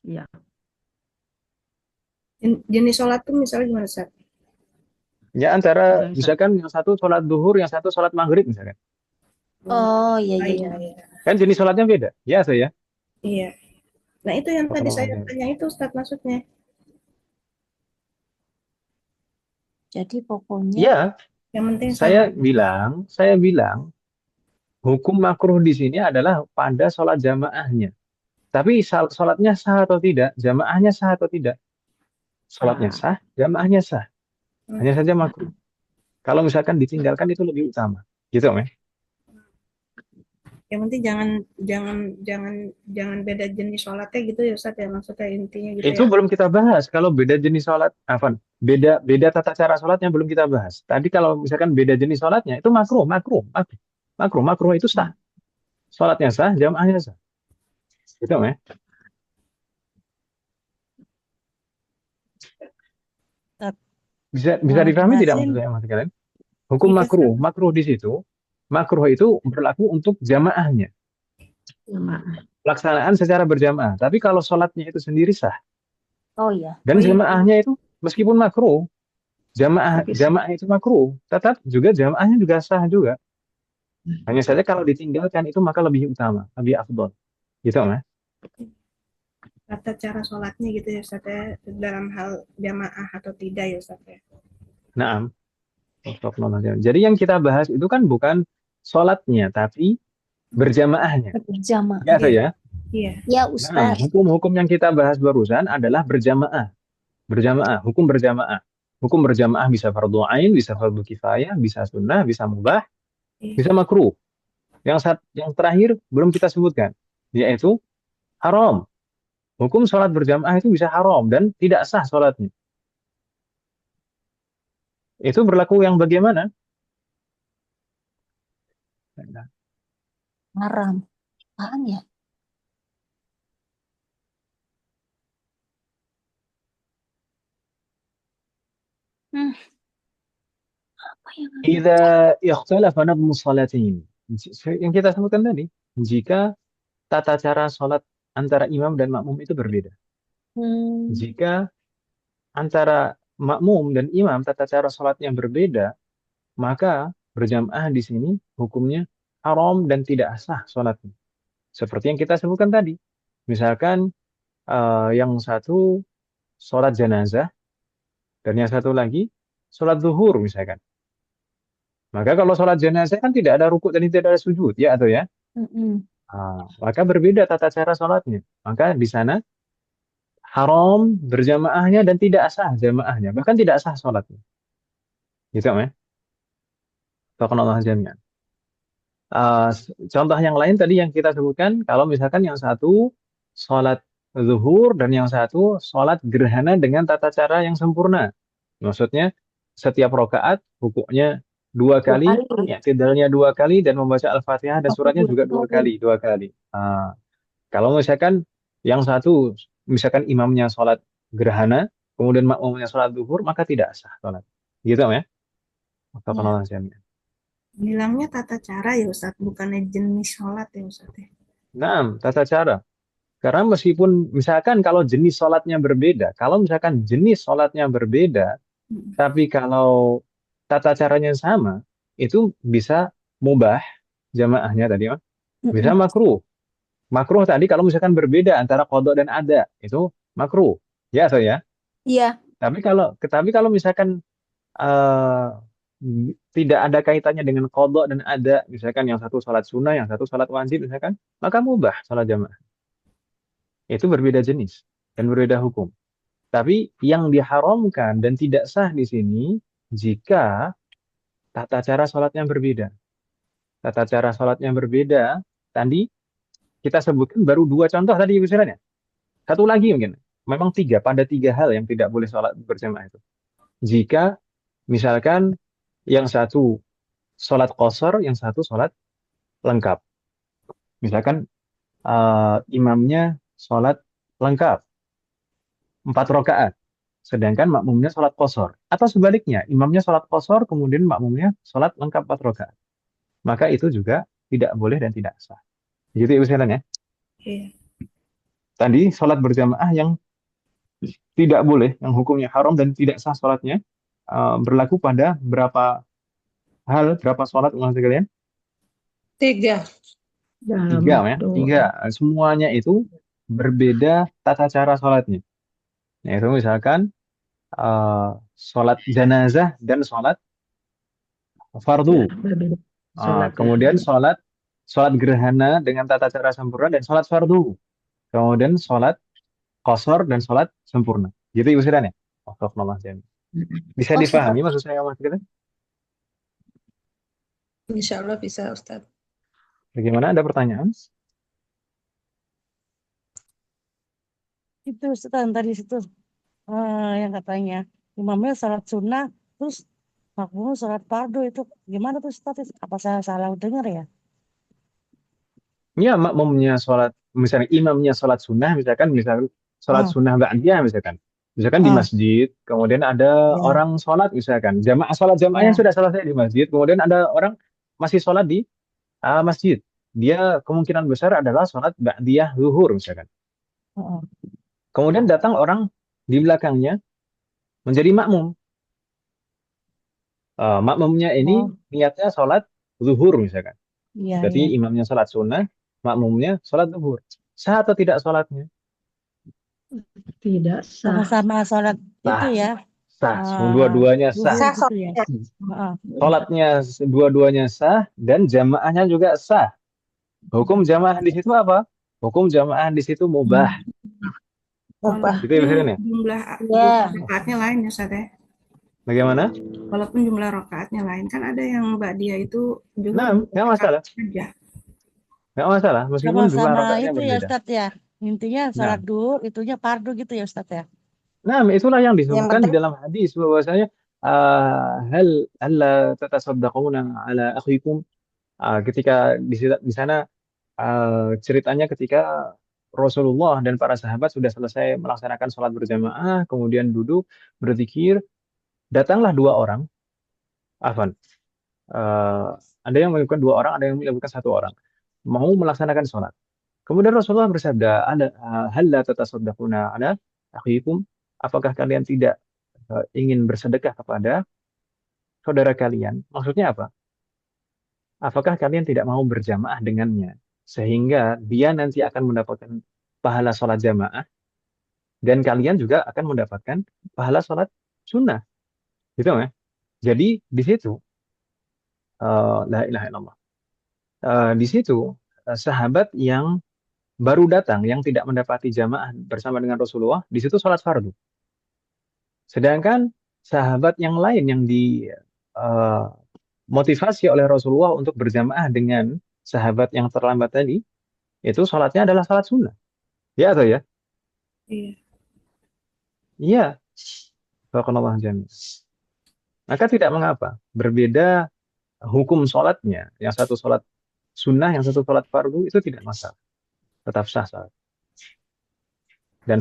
Iya. Jenis sholat tuh misalnya gimana Ustaz? Ya antara Bisa. misalkan yang satu sholat duhur, yang satu sholat maghrib misalkan. oh iya Ah, iya. iya, iya. iya. Kan jenis sholatnya beda. Ya saya. Iya. Nah itu yang tadi saya Barakallahu tanya itu Ustaz maksudnya. Jadi pokoknya Ya, Yang penting sama. saya bilang hukum makruh di sini adalah pada sholat jamaahnya. Tapi sholatnya sah atau tidak, jamaahnya sah atau tidak. Sholatnya sah, jamaahnya sah. Hanya saja makruh. Kalau misalkan ditinggalkan itu lebih utama. Gitu, Meh. Yang penting jangan beda jenis sholatnya gitu ya Ustaz ya, maksudnya intinya gitu Itu ya. belum kita bahas. Kalau beda jenis sholat, apa? Beda tata cara sholatnya belum kita bahas. Tadi kalau misalkan beda jenis sholatnya itu makruh itu sah. Sholatnya sah, jamaahnya sah. Gitu, Meh. Bisa dipahami tidak Jelasin maksudnya mas kalian? Hukum Iya, makruh, makruh di situ, makruh itu berlaku untuk jamaahnya, jamaah. pelaksanaan secara berjamaah. Tapi kalau sholatnya itu sendiri sah, Oh iya. dan Oh iya. jamaahnya itu meskipun makruh, Tapi sah. jamaah itu makruh, tetap juga jamaahnya juga sah juga. Hanya saja kalau ditinggalkan itu maka lebih utama, lebih afdol. Gitu, Mas. Tata cara sholatnya gitu ya Ustaz ya, dalam hal jamaah atau tidak ya Ustaz ya. Naam. Jadi yang kita bahas itu kan bukan sholatnya, tapi berjamaahnya. Berjamaah. Ya, Iya. ya. Iya. Ya Nah, Ustaz. hukum-hukum yang kita bahas barusan adalah berjamaah. Hukum berjamaah. Hukum berjamaah bisa fardu ain, bisa fardu kifayah, bisa sunnah, bisa mubah, Iya. bisa makruh. Yang terakhir belum kita sebutkan, yaitu haram. Hukum sholat berjamaah itu bisa haram dan tidak sah sholatnya. Itu berlaku yang bagaimana? Haram. Apaan ya? Hmm, apa yang haram? Idza ikhtalafa nadmu shalatain. Yang kita sebutkan tadi, jika tata cara sholat antara imam dan makmum itu berbeda. Hmm, Jika antara makmum dan imam tata cara sholatnya berbeda, maka berjamaah di sini hukumnya haram dan tidak sah sholatnya. Seperti yang kita sebutkan tadi. Misalkan yang satu sholat jenazah dan yang satu lagi sholat zuhur misalkan. Maka kalau sholat jenazah kan tidak ada rukuk dan tidak ada sujud, ya atau ya? mm-mm. Maka berbeda tata cara sholatnya. Maka di sana haram berjamaahnya dan tidak sah jamaahnya. Bahkan tidak sah sholatnya. Gitu, ya? Fakunallah jami'an. Contoh yang lain tadi yang kita sebutkan, kalau misalkan yang satu sholat zuhur dan yang satu sholat gerhana dengan tata cara yang sempurna. Maksudnya setiap rakaat rukuknya dua Dua kali, kali. i'tidalnya dua kali, dan membaca Al-Fatihah dan suratnya juga Dua dua kali. Kalau misalkan yang satu, misalkan imamnya sholat gerhana, kemudian makmumnya sholat zuhur, maka tidak sah sholat. Gitu ya? Iya. Fakunallah jami'an. Bilangnya tata cara ya Ustaz, bukannya jenis sholat ya Ustaz ya. Nah, tata cara. Karena meskipun misalkan kalau jenis sholatnya berbeda, kalau misalkan jenis sholatnya berbeda, Mm. tapi kalau tata caranya sama, itu bisa mubah jamaahnya tadi, Mas. Bisa Mm-mm. makruh. Makruh tadi kalau misalkan berbeda antara qadha dan ada, itu makruh. Ya atau ya? Iya. Tapi kalau misalkan eh, tidak ada kaitannya dengan qadha dan ada, misalkan yang satu sholat sunnah, yang satu sholat wajib, misalkan, maka mubah sholat jamaah. Itu berbeda jenis dan berbeda hukum. Tapi yang diharamkan dan tidak sah di sini jika tata cara sholatnya berbeda. Tata cara sholatnya berbeda, tadi kita sebutkan baru dua contoh tadi misalnya. Satu lagi mungkin. Memang pada tiga hal yang tidak boleh sholat berjamaah itu. Jika misalkan yang satu sholat qasar, yang satu sholat lengkap. Misalkan imamnya sholat lengkap, 4 rakaat. Sedangkan makmumnya sholat qasar. Atau sebaliknya, imamnya sholat qasar, kemudian makmumnya sholat lengkap 4 rakaat. Maka itu juga tidak boleh dan tidak sah. Gitu ya Ustaz ya. Iya. Tadi sholat berjamaah yang tidak boleh, yang hukumnya haram dan tidak sah sholatnya, berlaku pada berapa sholat ulang sekalian? 3. Tiga, ya. Doa. Tiga. Semuanya itu berbeda tata cara sholatnya. Yaitu misalkan sholat jenazah dan sholat fardu. Berbeda. Sholat Kemudian gerhana. sholat gerhana dengan tata cara sempurna dan sholat fardu. Kemudian sholat qasar dan sholat sempurna. Gitu Ibu Sidan ya? Astagfirullahaladzim. Bisa Oh, difahami maksud saya Mas kita? Insya Allah bisa, Ustaz. Bagaimana? Ada pertanyaan? Itu Ustaz yang tadi situ yang katanya imamnya sholat sunnah terus makmumnya sholat fardu itu gimana tuh Ustaz? Apa saya salah dengar ya? Ya, makmumnya sholat, misalnya imamnya sholat sunnah, misalkan sholat Oh, sunnah ba'diyah, misalkan di oh, masjid, kemudian ada ya, orang sholat, misalkan sholat jamaahnya ya, sudah selesai di masjid, kemudian ada orang masih sholat di masjid, dia kemungkinan besar adalah sholat ba'diyah zuhur, misalkan. oh, Kemudian datang orang di belakangnya menjadi makmum. Makmumnya ini oh, niatnya sholat zuhur, misalkan. iya, Berarti iya. imamnya sholat sunnah, makmumnya sholat zuhur. Sah atau tidak sholatnya? Tidak sah. Sama-sama sholat itu Sah. ya, Sah, dua-duanya sah. zuhur sah gitu ya. Oh, Sholatnya dua-duanya sah dan jamaahnya juga sah. Hukum jamaah di situ apa? Hukum jamaah di situ mubah. Ubah. Gitu ya misalnya. Jumlah Ya. rakaatnya lain ya Ustaz ya. Bagaimana? Walaupun jumlah rakaatnya lain kan ada yang dia itu juga Nah, nggak masalah. aja. Nggak masalah. Meskipun jumlah sama-sama rakaatnya itu ya berbeda. Ustaz ya. Intinya Nah, sholat duhur, itunya fardu gitu ya Ustaz ya. itulah yang Yang disebutkan di penting dalam hadis bahwasanya hal alla tatasaddaquna ala akhikum. Ketika di sana ceritanya ketika Rasulullah dan para sahabat sudah selesai melaksanakan sholat berjamaah, kemudian duduk berzikir, datanglah dua orang, afan, eh, ada yang melakukan dua orang, ada yang melakukan satu orang, mau melaksanakan sholat. Kemudian Rasulullah bersabda, ada halla tatasaddaquna ala akhikum, apakah kalian tidak ingin bersedekah kepada saudara kalian? Maksudnya apa? Apakah kalian tidak mau berjamaah dengannya sehingga dia nanti akan mendapatkan pahala sholat jamaah dan kalian juga akan mendapatkan pahala sholat sunnah, gitu ya? Jadi di situ la ilaha illallah. Di situ sahabat yang baru datang yang tidak mendapati jamaah bersama dengan Rasulullah di situ sholat fardu. Sedangkan sahabat yang lain yang dimotivasi oleh Rasulullah untuk berjamaah dengan sahabat yang terlambat tadi itu sholatnya adalah sholat sunnah. Ya atau ya? Iya. Iya. Barakallahu jami'. Maka tidak mengapa. Berbeda hukum sholatnya. Yang satu sholat sunnah, yang satu sholat fardu, itu tidak masalah. Tetap sah salat. Dan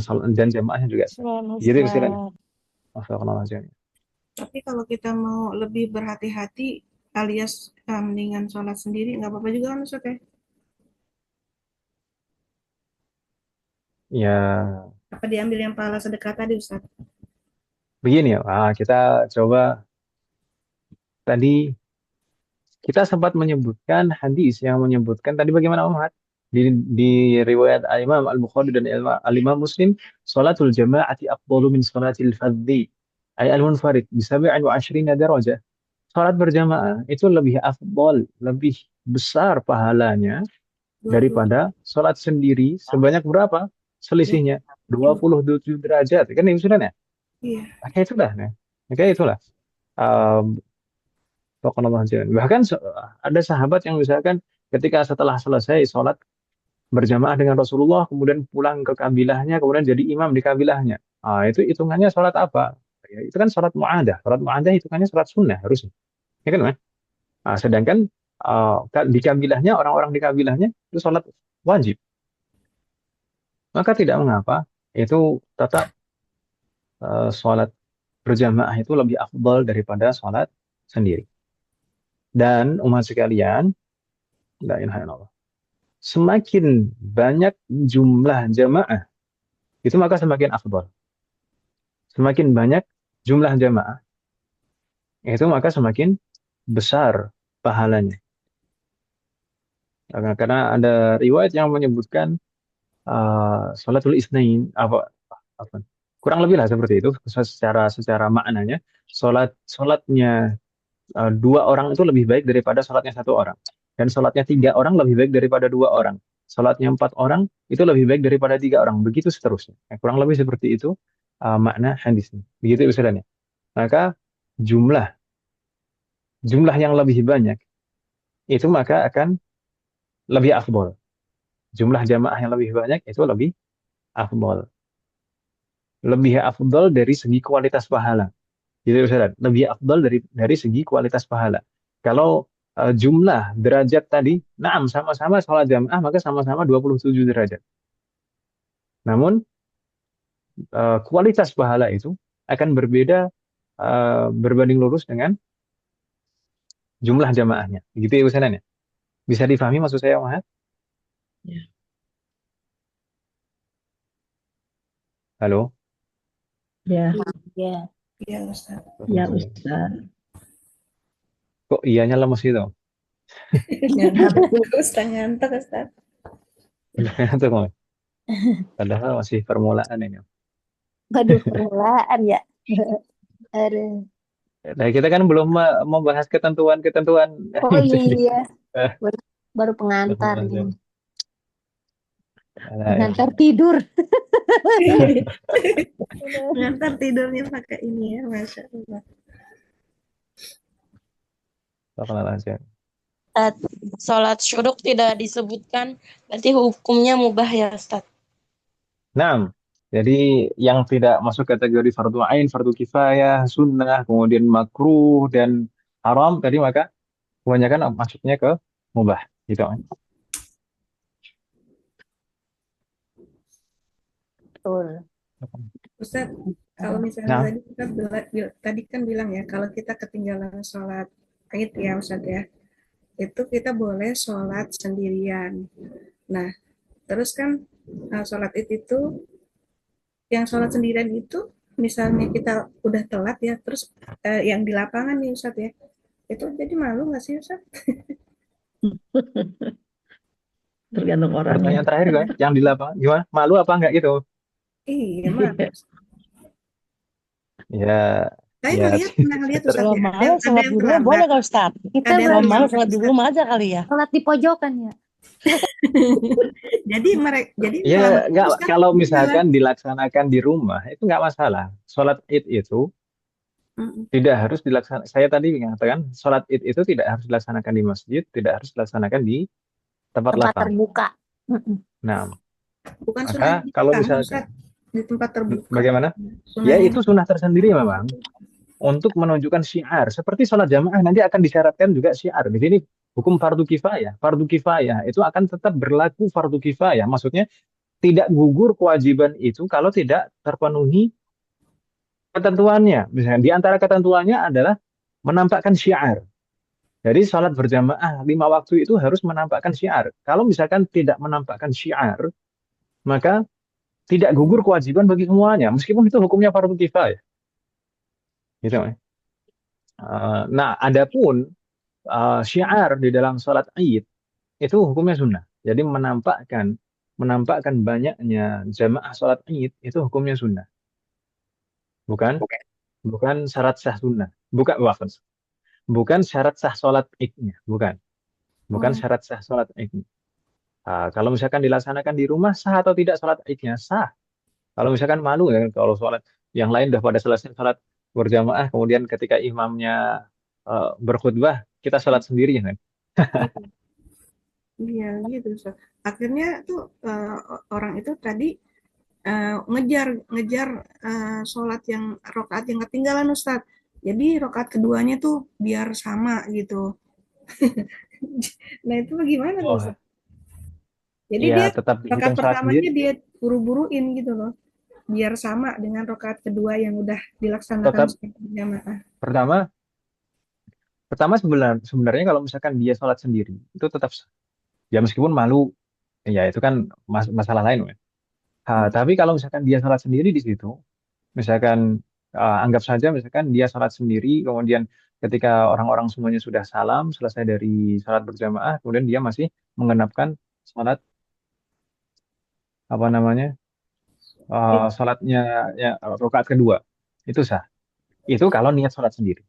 jamaahnya juga sah. Gitu istilahnya. Barakallahu jami'. Tapi kalau kita mau lebih berhati-hati alias mendingan sholat sendiri nggak apa-apa juga kan Ustaz ya? Ya, Apa diambil yang pahala sedekah tadi Ustaz? begini ya. Kita coba tadi kita sempat menyebutkan hadis yang menyebutkan tadi bagaimana Muhammad di riwayat Imam Al-Bukhari dan Al-Imam Muslim, salatul jama'ati afdalu min salatil fardhi ay al-munfarid bi 27 darajah. Salat berjamaah itu lebih afdal, lebih besar pahalanya 20. daripada salat sendiri sebanyak berapa? Selisihnya 27 derajat. Kan itu sudah ya? Iya. Maka itulah, ya. Maka itulah. Bahkan ada sahabat yang misalkan ketika setelah selesai sholat berjamaah dengan Rasulullah, kemudian pulang ke kabilahnya, kemudian jadi imam di kabilahnya. Itu hitungannya sholat apa? Ya, itu kan sholat mu'adah. Sholat mu'adah hitungannya sholat sunnah harusnya. Ya kan, Mas? Sedangkan di kabilahnya, orang-orang di kabilahnya itu sholat wajib. Maka tidak mengapa, itu tetap sholat berjamaah itu lebih afdal daripada sholat sendiri. Dan umat sekalian, la ilaha illallah, semakin banyak jumlah jamaah, itu maka semakin afdal. Semakin banyak jumlah jamaah, itu maka semakin besar pahalanya. Karena ada riwayat yang menyebutkan salatul isnain apa kurang lebih lah seperti itu secara maknanya salatnya dua orang itu lebih baik daripada salatnya satu orang, dan salatnya tiga orang lebih baik daripada dua orang, salatnya empat orang itu lebih baik daripada tiga orang, begitu seterusnya. Kurang lebih seperti itu makna hadisnya, begitu usulannya. maka jumlah jumlah yang lebih banyak itu maka akan lebih afdol. Jumlah jamaah yang lebih banyak itu lebih afdol. Lebih afdol dari segi kualitas pahala. Gitu Ustaz. Lebih afdol dari segi kualitas pahala. Kalau jumlah derajat tadi, naam sama-sama sholat jamaah maka sama-sama 27 derajat. Namun kualitas pahala itu akan berbeda berbanding lurus dengan jumlah jamaahnya. Begitu ya Ustaz ya? Bisa difahami maksud saya, Mas? Ya, Halo? ya, Ya, Iya, Ustaz. ya Ustaz. Kok iyanya lemes gitu? Ngantuk, Ustaz, ngantuk, Ustaz. Tuh, Mas. Padahal masih permulaan ini. waduh permulaan ya. Aduh. Nah, kita kan belum membahas ketentuan-ketentuan. Oh iya, Eh, baru pengantar nih. Nah, Pengantar tidur. Ngantar tidurnya pakai ini ya, Masya Allah. Astagfirullahaladzim. Ustaz, sholat syuruk tidak disebutkan, berarti hukumnya mubah ya Ustaz. Nah, jadi yang tidak masuk kategori fardu ain, fardu kifayah, sunnah, kemudian makruh dan haram tadi maka kebanyakan masuknya ke mubah, gitu kan? Betul. Ustaz, kalau misalnya Nah, tadi kita tadi kan bilang ya, kalau kita ketinggalan sholat Id ya Ustaz ya, itu kita boleh sholat sendirian. Nah, terus kan sholat Id itu, yang sholat sendirian itu, misalnya kita udah telat ya, terus yang di lapangan nih Ustaz ya, itu jadi malu nggak sih Ustaz? Tergantung orangnya. pertanyaan terakhir guys, yang di lapangan gimana? Malu apa enggak gitu? Iya, malu. Ya, Saya ya pernah ngeliat Ustaz Kalau ya, mau sholat di rumah terlambat. boleh nggak Ustaz? Kita Ada yang Kalau mau terlambat, sholat di Ustaz. rumah aja kali ya. sholat di pojokan ya. Jadi jadi ya terlambat enggak, terus kan kalau ketinggalan. misalkan dilaksanakan di rumah itu enggak masalah. Sholat Id itu Mm-mm. tidak harus dilaksanakan. Saya tadi mengatakan sholat Id itu tidak harus dilaksanakan di masjid, tidak harus dilaksanakan di tempat Tempat lapang. terbuka. Mm-mm. Nah, Bukan sunnah maka di kalau belakang, misalkan Ustaz, di tempat terbuka. bagaimana? Ya Sunnahnya itu sunnah tersendiri memang untuk menunjukkan syiar. Seperti sholat jamaah nanti akan disyaratkan juga syiar. Di sini hukum fardu kifayah. Fardu kifayah itu akan tetap berlaku fardu kifayah. Maksudnya tidak gugur kewajiban itu kalau tidak terpenuhi ketentuannya. Misalnya di antara ketentuannya adalah menampakkan syiar. Jadi sholat berjamaah 5 waktu itu harus menampakkan syiar. Kalau misalkan tidak menampakkan syiar, maka tidak gugur kewajiban bagi semuanya. Meskipun itu hukumnya fardu kifayah. Gitu. Nah, adapun syiar di dalam sholat Id itu hukumnya sunnah. Jadi menampakkan banyaknya jamaah sholat Id itu hukumnya sunnah. Bukan bukan syarat sah sunnah. Bukan syarat sah sholat Id-nya. Bukan syarat sah sholat Id-nya. Kalau misalkan dilaksanakan di rumah sah atau tidak sholat Id-nya sah. Kalau misalkan malu ya kalau sholat yang lain udah pada selesai sholat berjamaah kemudian ketika imamnya berkhutbah kita sholat sendiri ya kan. iya gitu Ustaz. Akhirnya tuh orang itu tadi ngejar ngejar sholat yang rokaat yang ketinggalan Ustaz. Jadi rokaat keduanya tuh biar sama gitu. Nah itu bagaimana tuh Oh, Ustaz? Jadi ya dia tetap rokaat dihitung sholat pertamanya sendiri. dia buru-buruin gitu loh, biar sama dengan rokaat kedua yang udah dilaksanakan Tetap secara berjamaah. pertama pertama sebenarnya kalau misalkan dia sholat sendiri itu tetap sah. Ya meskipun malu ya itu kan masalah lain ya. Tapi kalau misalkan dia sholat sendiri di situ, misalkan anggap saja misalkan dia sholat sendiri, kemudian ketika orang-orang semuanya sudah salam, selesai dari sholat berjamaah, kemudian dia masih mengenapkan sholat apa namanya sholatnya ya rakaat kedua, itu sah. Itu kalau niat sholat sendiri.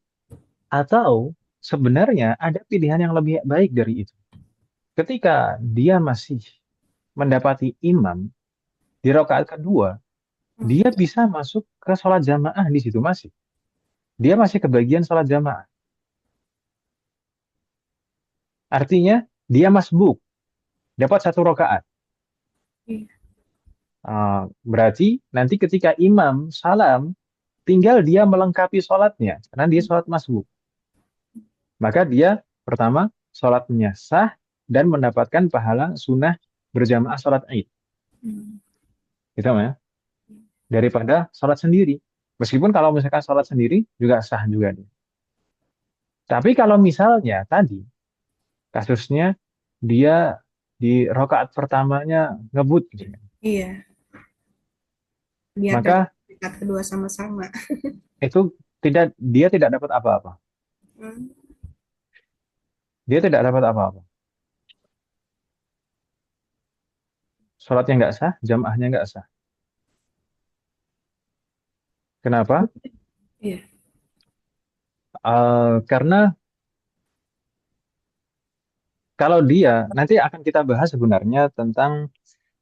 Atau sebenarnya ada pilihan yang lebih baik dari itu. Ketika dia masih mendapati imam di rakaat kedua, dia bisa masuk ke sholat jamaah di situ masih. dia masih kebagian sholat jamaah. Artinya dia masbuk, dapat 1 rakaat. Iya. Berarti nanti ketika imam salam, tinggal dia melengkapi sholatnya, karena dia sholat masbuk. Maka dia pertama sholatnya sah dan mendapatkan pahala sunnah berjamaah sholat Id. Hmm. Gitu ya. Daripada sholat sendiri. Meskipun kalau misalkan sholat sendiri juga sah juga dia. Tapi kalau misalnya tadi kasusnya dia di rakaat pertamanya ngebut gitu, Iya, biar dapat maka rakaat kedua sama-sama. itu dia tidak dapat apa-apa. Hmm. Dia tidak dapat apa-apa. Sholatnya nggak sah, jamaahnya nggak sah. Kenapa? Iya. Karena kalau dia nanti akan kita bahas sebenarnya tentang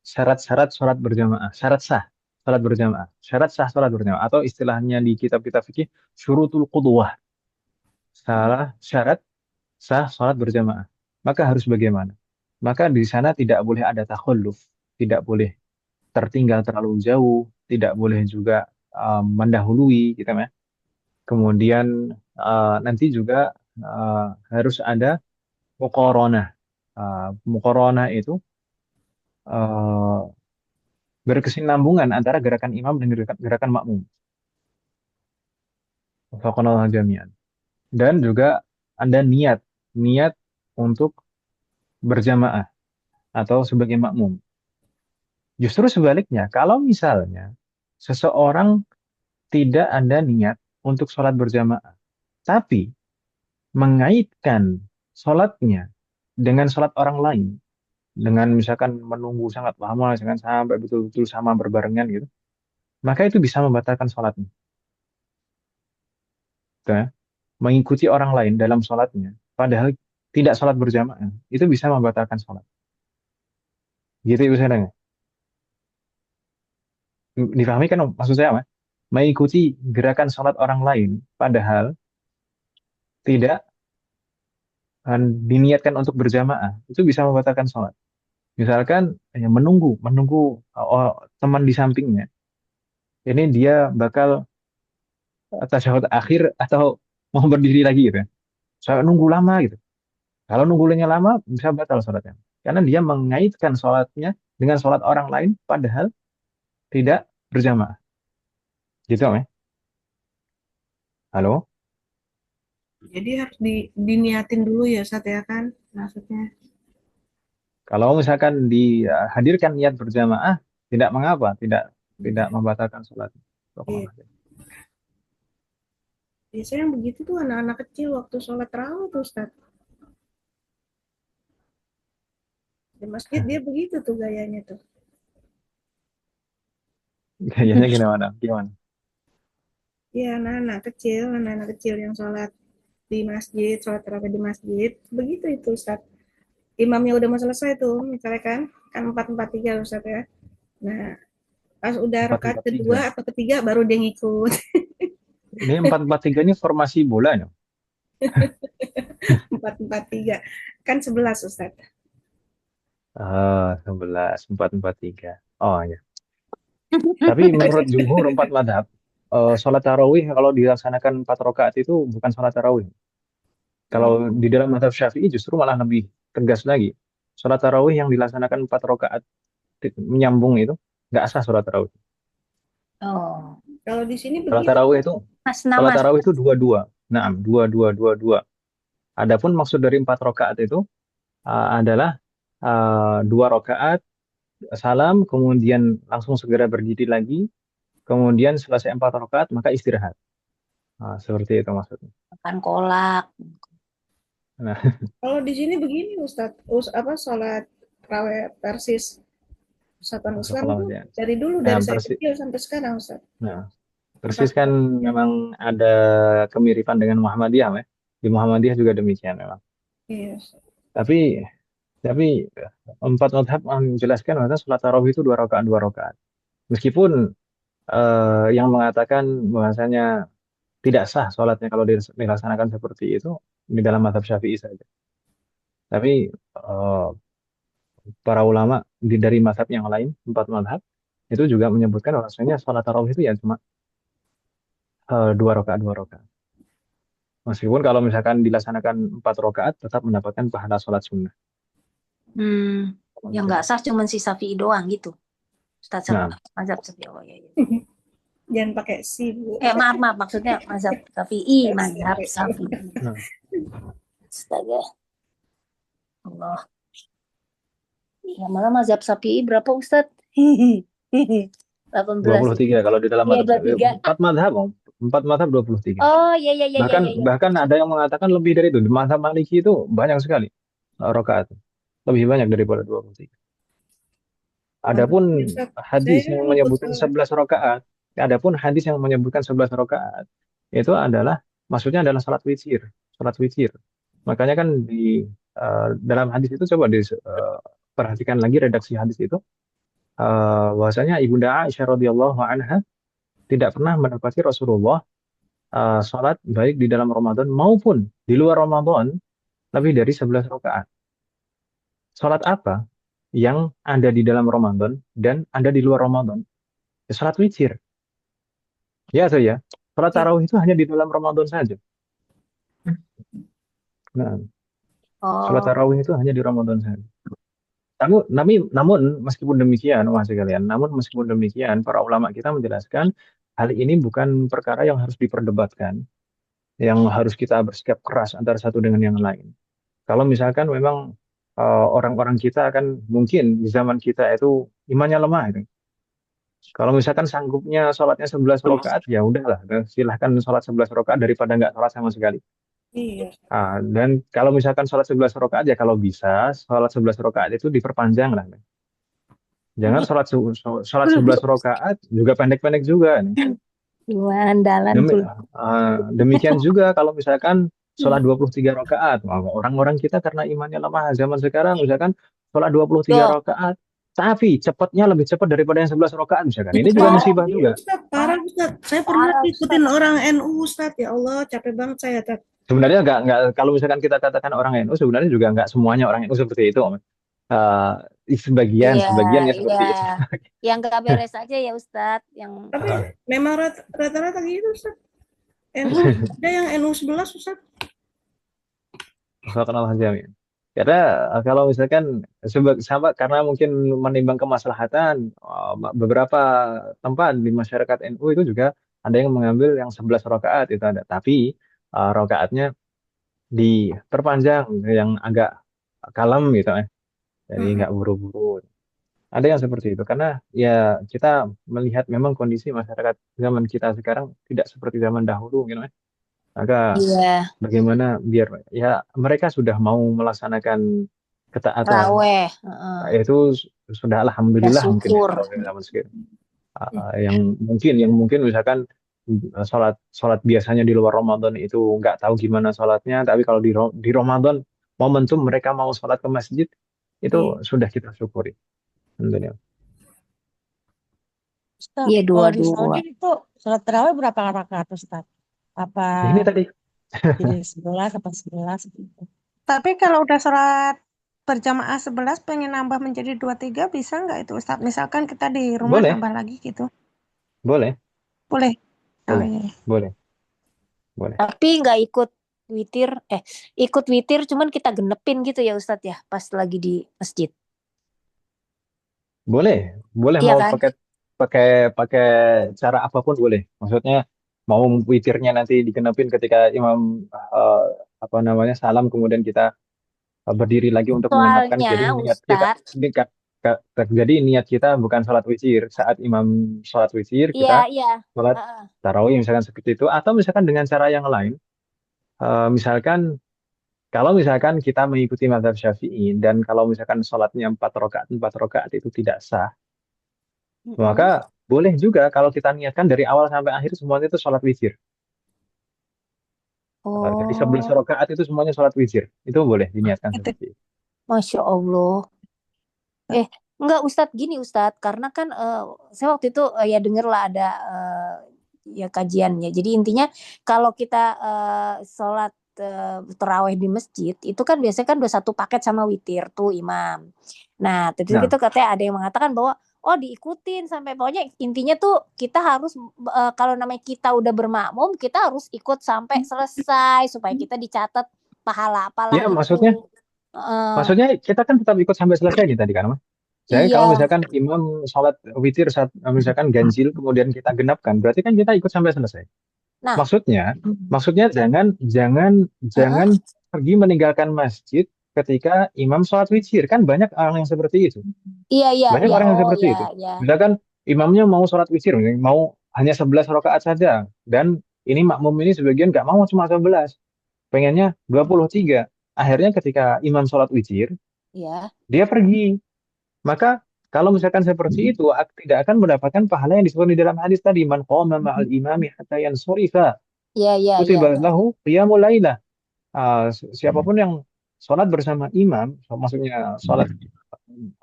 syarat-syarat sholat berjamaah, syarat sah sholat berjamaah, syarat sah sholat berjamaah, atau istilahnya di kitab-kitab fikih syurutul qudwah, syarat sah sholat berjamaah. Maka harus bagaimana? Maka di sana tidak boleh ada takhalluf, tidak boleh tertinggal terlalu jauh, tidak boleh juga mendahului, gitu ya. Kemudian nanti juga harus ada muqaranah. Muqaranah itu eh, berkesinambungan antara gerakan imam dan gerakan makmum. Faqanallahu jami'an. Dan juga ada niat untuk berjamaah atau sebagai makmum. Justru sebaliknya, kalau misalnya seseorang tidak ada niat untuk sholat berjamaah, tapi mengaitkan sholatnya dengan sholat orang lain, dengan misalkan menunggu sangat lama, jangan sampai betul-betul sama berbarengan gitu, maka itu bisa membatalkan sholatnya. Gitu ya. Mengikuti orang lain dalam sholatnya, padahal tidak sholat berjamaah, itu bisa membatalkan sholat. Gitu Ibu Sedang. Difahami kan maksud saya apa? Mengikuti gerakan sholat orang lain, padahal tidak diniatkan untuk berjamaah, itu bisa membatalkan sholat. Misalkan menunggu teman di sampingnya, ini dia bakal tasyahud akhir atau mau berdiri lagi gitu ya. Saya nunggu lama gitu. Kalau nunggunya lama bisa batal sholatnya. Karena dia mengaitkan sholatnya dengan sholat orang lain padahal tidak berjamaah. Gitu ya? Halo? Jadi harus diniatin dulu ya, Sat ya kan? Maksudnya. Kalau misalkan dihadirkan niat berjamaah, tidak mengapa, tidak membatalkan sholat. Iya. Biasanya yang begitu tuh anak-anak kecil waktu sholat tarawih tuh, Ustaz. Di masjid dia begitu tuh gayanya tuh. Kayaknya gimana? Gimana? Iya, anak-anak kecil yang sholat di masjid, sholat tarawih di masjid, begitu itu, Ustaz. Imamnya udah mau selesai tuh, misalnya kan 4-4-3 Ustaz ya. Nah, pas udah rakaat 4-4-3. kedua atau ketiga baru dia ngikut. Ini 4-4-3 ini formasi bola ya? 4-4-3. Kan 11 Ustaz. 11, 4-4-3. Oh ya. Tapi menurut jumhur 4 madhab, sholat tarawih kalau dilaksanakan 4 rakaat itu bukan sholat tarawih. Kalau di dalam madhab Syafi'i justru malah lebih tegas lagi. Sholat tarawih yang dilaksanakan 4 rakaat menyambung itu nggak sah sholat tarawih. Oh, Kalau di sini Sholat begitu. tarawih itu mas sholat nama tarawih itu 2-2. Nah, 2-2-2-2. Adapun maksud dari 4 rakaat itu adalah 2 rakaat salam, kemudian langsung segera berdiri lagi, kemudian selesai 4 rakaat maka istirahat. Seperti itu maksudnya. makan kolak. Nah, Kalau di sini begini Ustaz, sholat tarawih persis Persatuan Islam kalau itu ya. dari dulu dari saya kecil sampai sekarang Ustaz. Nah, persis kan memang ada kemiripan dengan Muhammadiyah, ya. Di Muhammadiyah juga demikian memang. Iya. Tapi 4 madhab menjelaskan bahwa sholat tarawih itu 2 rakaat 2 rakaat. Meskipun yang mengatakan bahwasanya Tidak sah sholatnya kalau dilaksanakan seperti itu di dalam mazhab Syafi'i saja. Tapi para ulama dari mazhab yang lain, 4 mazhab, itu juga menyebutkan bahwasanya sholat tarawih itu ya cuma 2 rakaat 2 rakaat. Meskipun kalau misalkan dilaksanakan 4 rakaat tetap mendapatkan pahala sholat sunnah. Yang nggak sah cuman si Syafi'i doang gitu. Ustaz Nah, mazhab Syafi'i. Oh iya, iya. Jangan pakai si, Bu. Maaf maksudnya mazhab Syafi'i, mazhab Syafi'i. nah, Astaga. Allah. Ya malah mazhab Syafi'i berapa Ustaz? 18. 23 kalau di dalam Iya, mazhab 23. 4 mazhab 23. Oh iya iya iya Bahkan iya iya. bahkan ada yang mengatakan lebih dari itu. Di mazhab Maliki itu banyak sekali rakaat. Lebih banyak daripada 23. Adapun Ustaz, hadis saya yang ikut menyebutkan 11 rakaat, adapun hadis yang menyebutkan 11 rakaat itu adalah maksudnya adalah salat witir, salat witir. Makanya kan di dalam hadis itu coba perhatikan lagi redaksi hadis itu bahwasanya Ibunda Aisyah radhiyallahu anha tidak pernah mendapati Rasulullah salat baik di dalam Ramadan maupun di luar Ramadan lebih dari 11 rakaat. Salat apa yang ada di dalam Ramadan dan ada di luar Ramadan? Ya, salat witir. Ya, saya. Salat Ya. tarawih itu hanya di dalam Ramadan saja. Nah, salat Oh. tarawih itu hanya di Ramadan saja. Namun meskipun demikian, meskipun demikian, para ulama kita menjelaskan hal ini bukan perkara yang harus diperdebatkan, yang harus kita bersikap keras antara satu dengan yang lain. Kalau misalkan memang orang-orang kita kan mungkin di zaman kita itu imannya lemah itu. Kalau misalkan sanggupnya sholatnya 11 rakaat, ya udahlah, silahkan sholat 11 rakaat daripada nggak sholat sama sekali. Iya. Dan kalau misalkan sholat 11 rakaat, ya kalau bisa sholat 11 rakaat itu diperpanjang lah. Jangan sholat 11 rakaat juga pendek-pendek juga. Gimana andalan tuh? Demikian juga kalau misalkan sholat 23 rakaat. Orang-orang kita karena imannya lemah zaman sekarang, misalkan sholat 23 rakaat, tapi cepatnya lebih cepat daripada yang 11 rakaat misalkan. Ini juga musibah juga. Ustaz, parah Ustaz. Saya pernah ikutin orang NU Ustaz. Ya Allah, capek banget saya. Sebenarnya nggak kalau misalkan kita katakan orang NU, sebenarnya juga nggak semuanya orang NU seperti itu. Sebagian ya seperti itu. Yang nggak beres aja ya Ustadz. Tapi memang rata-rata gitu Ustaz. NU ada yang NU 11 Ustaz. Karena kalau misalkan sama karena mungkin menimbang kemaslahatan beberapa tempat di masyarakat NU itu juga ada yang mengambil yang 11 rakaat itu ada, tapi rakaatnya diperpanjang yang agak kalem gitu jadi nggak buru-buru. Ada yang seperti itu karena ya kita melihat memang kondisi masyarakat zaman kita sekarang tidak seperti zaman dahulu gitu maka bagaimana biar ya mereka sudah mau melaksanakan ketaatan itu sudah alhamdulillah mungkin ya, kalau zaman sekarang yang mungkin misalkan sholat biasanya di luar Ramadan itu nggak tahu gimana sholatnya, tapi kalau di Ramadan momentum mereka mau sholat ke masjid itu sudah kita syukuri. Alhamdulillah. Iya, kalau di Saudi itu sholat tarawih berapa rakaat Ustaz? Apa ini tadi jadi 11 apa 11 gitu. Tapi kalau udah sholat berjamaah 11 pengen nambah menjadi 23 bisa nggak itu Ustaz? Misalkan kita di rumah Boleh. tambah lagi gitu. Boleh. Boleh. Boleh. Tapi nggak ikut witir cuman kita genepin gitu ya Ustadz ya pas lagi di masjid. Boleh Iya, mau kan? pakai cara apapun boleh. Maksudnya mau witirnya nanti digenepin ketika imam salam kemudian kita berdiri lagi untuk mengenapkan. Jadi niat kita bukan sholat witir saat imam sholat witir kita sholat tarawih misalkan seperti itu, atau misalkan dengan cara yang lain. Misalkan kalau misalkan kita mengikuti mazhab Syafi'i dan kalau misalkan sholatnya 4 rakaat itu tidak sah, maka boleh juga kalau kita niatkan dari awal sampai akhir semuanya itu sholat witir. Jadi 11 rakaat itu semuanya sholat witir. Itu boleh diniatkan seperti itu. Masya Allah. Enggak Ustadz, gini Ustadz, karena kan saya waktu itu ya denger lah ada ya kajiannya. Jadi intinya kalau kita sholat terawih di masjid itu kan biasanya kan udah satu paket sama witir tuh imam. Nah, terus Nah, gitu katanya ada yang mengatakan bahwa oh diikutin sampai pokoknya intinya tuh kita harus kalau namanya kita udah bermakmum kita harus ikut sampai selesai supaya kita dicatat pahala apalah ya itu. maksudnya kita kan tetap ikut sampai selesai nih tadi kan, Mas. Jadi Iya. kalau misalkan imam sholat witir saat misalkan ganjil kemudian kita genapkan, berarti kan kita ikut sampai selesai. Nah, Maksudnya jangan pergi meninggalkan masjid ketika imam sholat witir. Kan banyak orang yang seperti itu. iya. Banyak orang yang Oh seperti ya, itu. ya. Misalkan imamnya mau sholat witir, mau hanya 11 rakaat saja, dan ini makmum ini sebagian nggak mau cuma 11, pengennya 23. Akhirnya ketika imam sholat witir, Ya. dia pergi. Maka kalau misalkan seperti itu tidak akan mendapatkan pahala yang disebut di dalam hadis tadi, man qama ma'al imami hatta yansurifa Iya. kutiba lahu qiyamul lailah. Siapapun yang sholat bersama imam, maksudnya sholat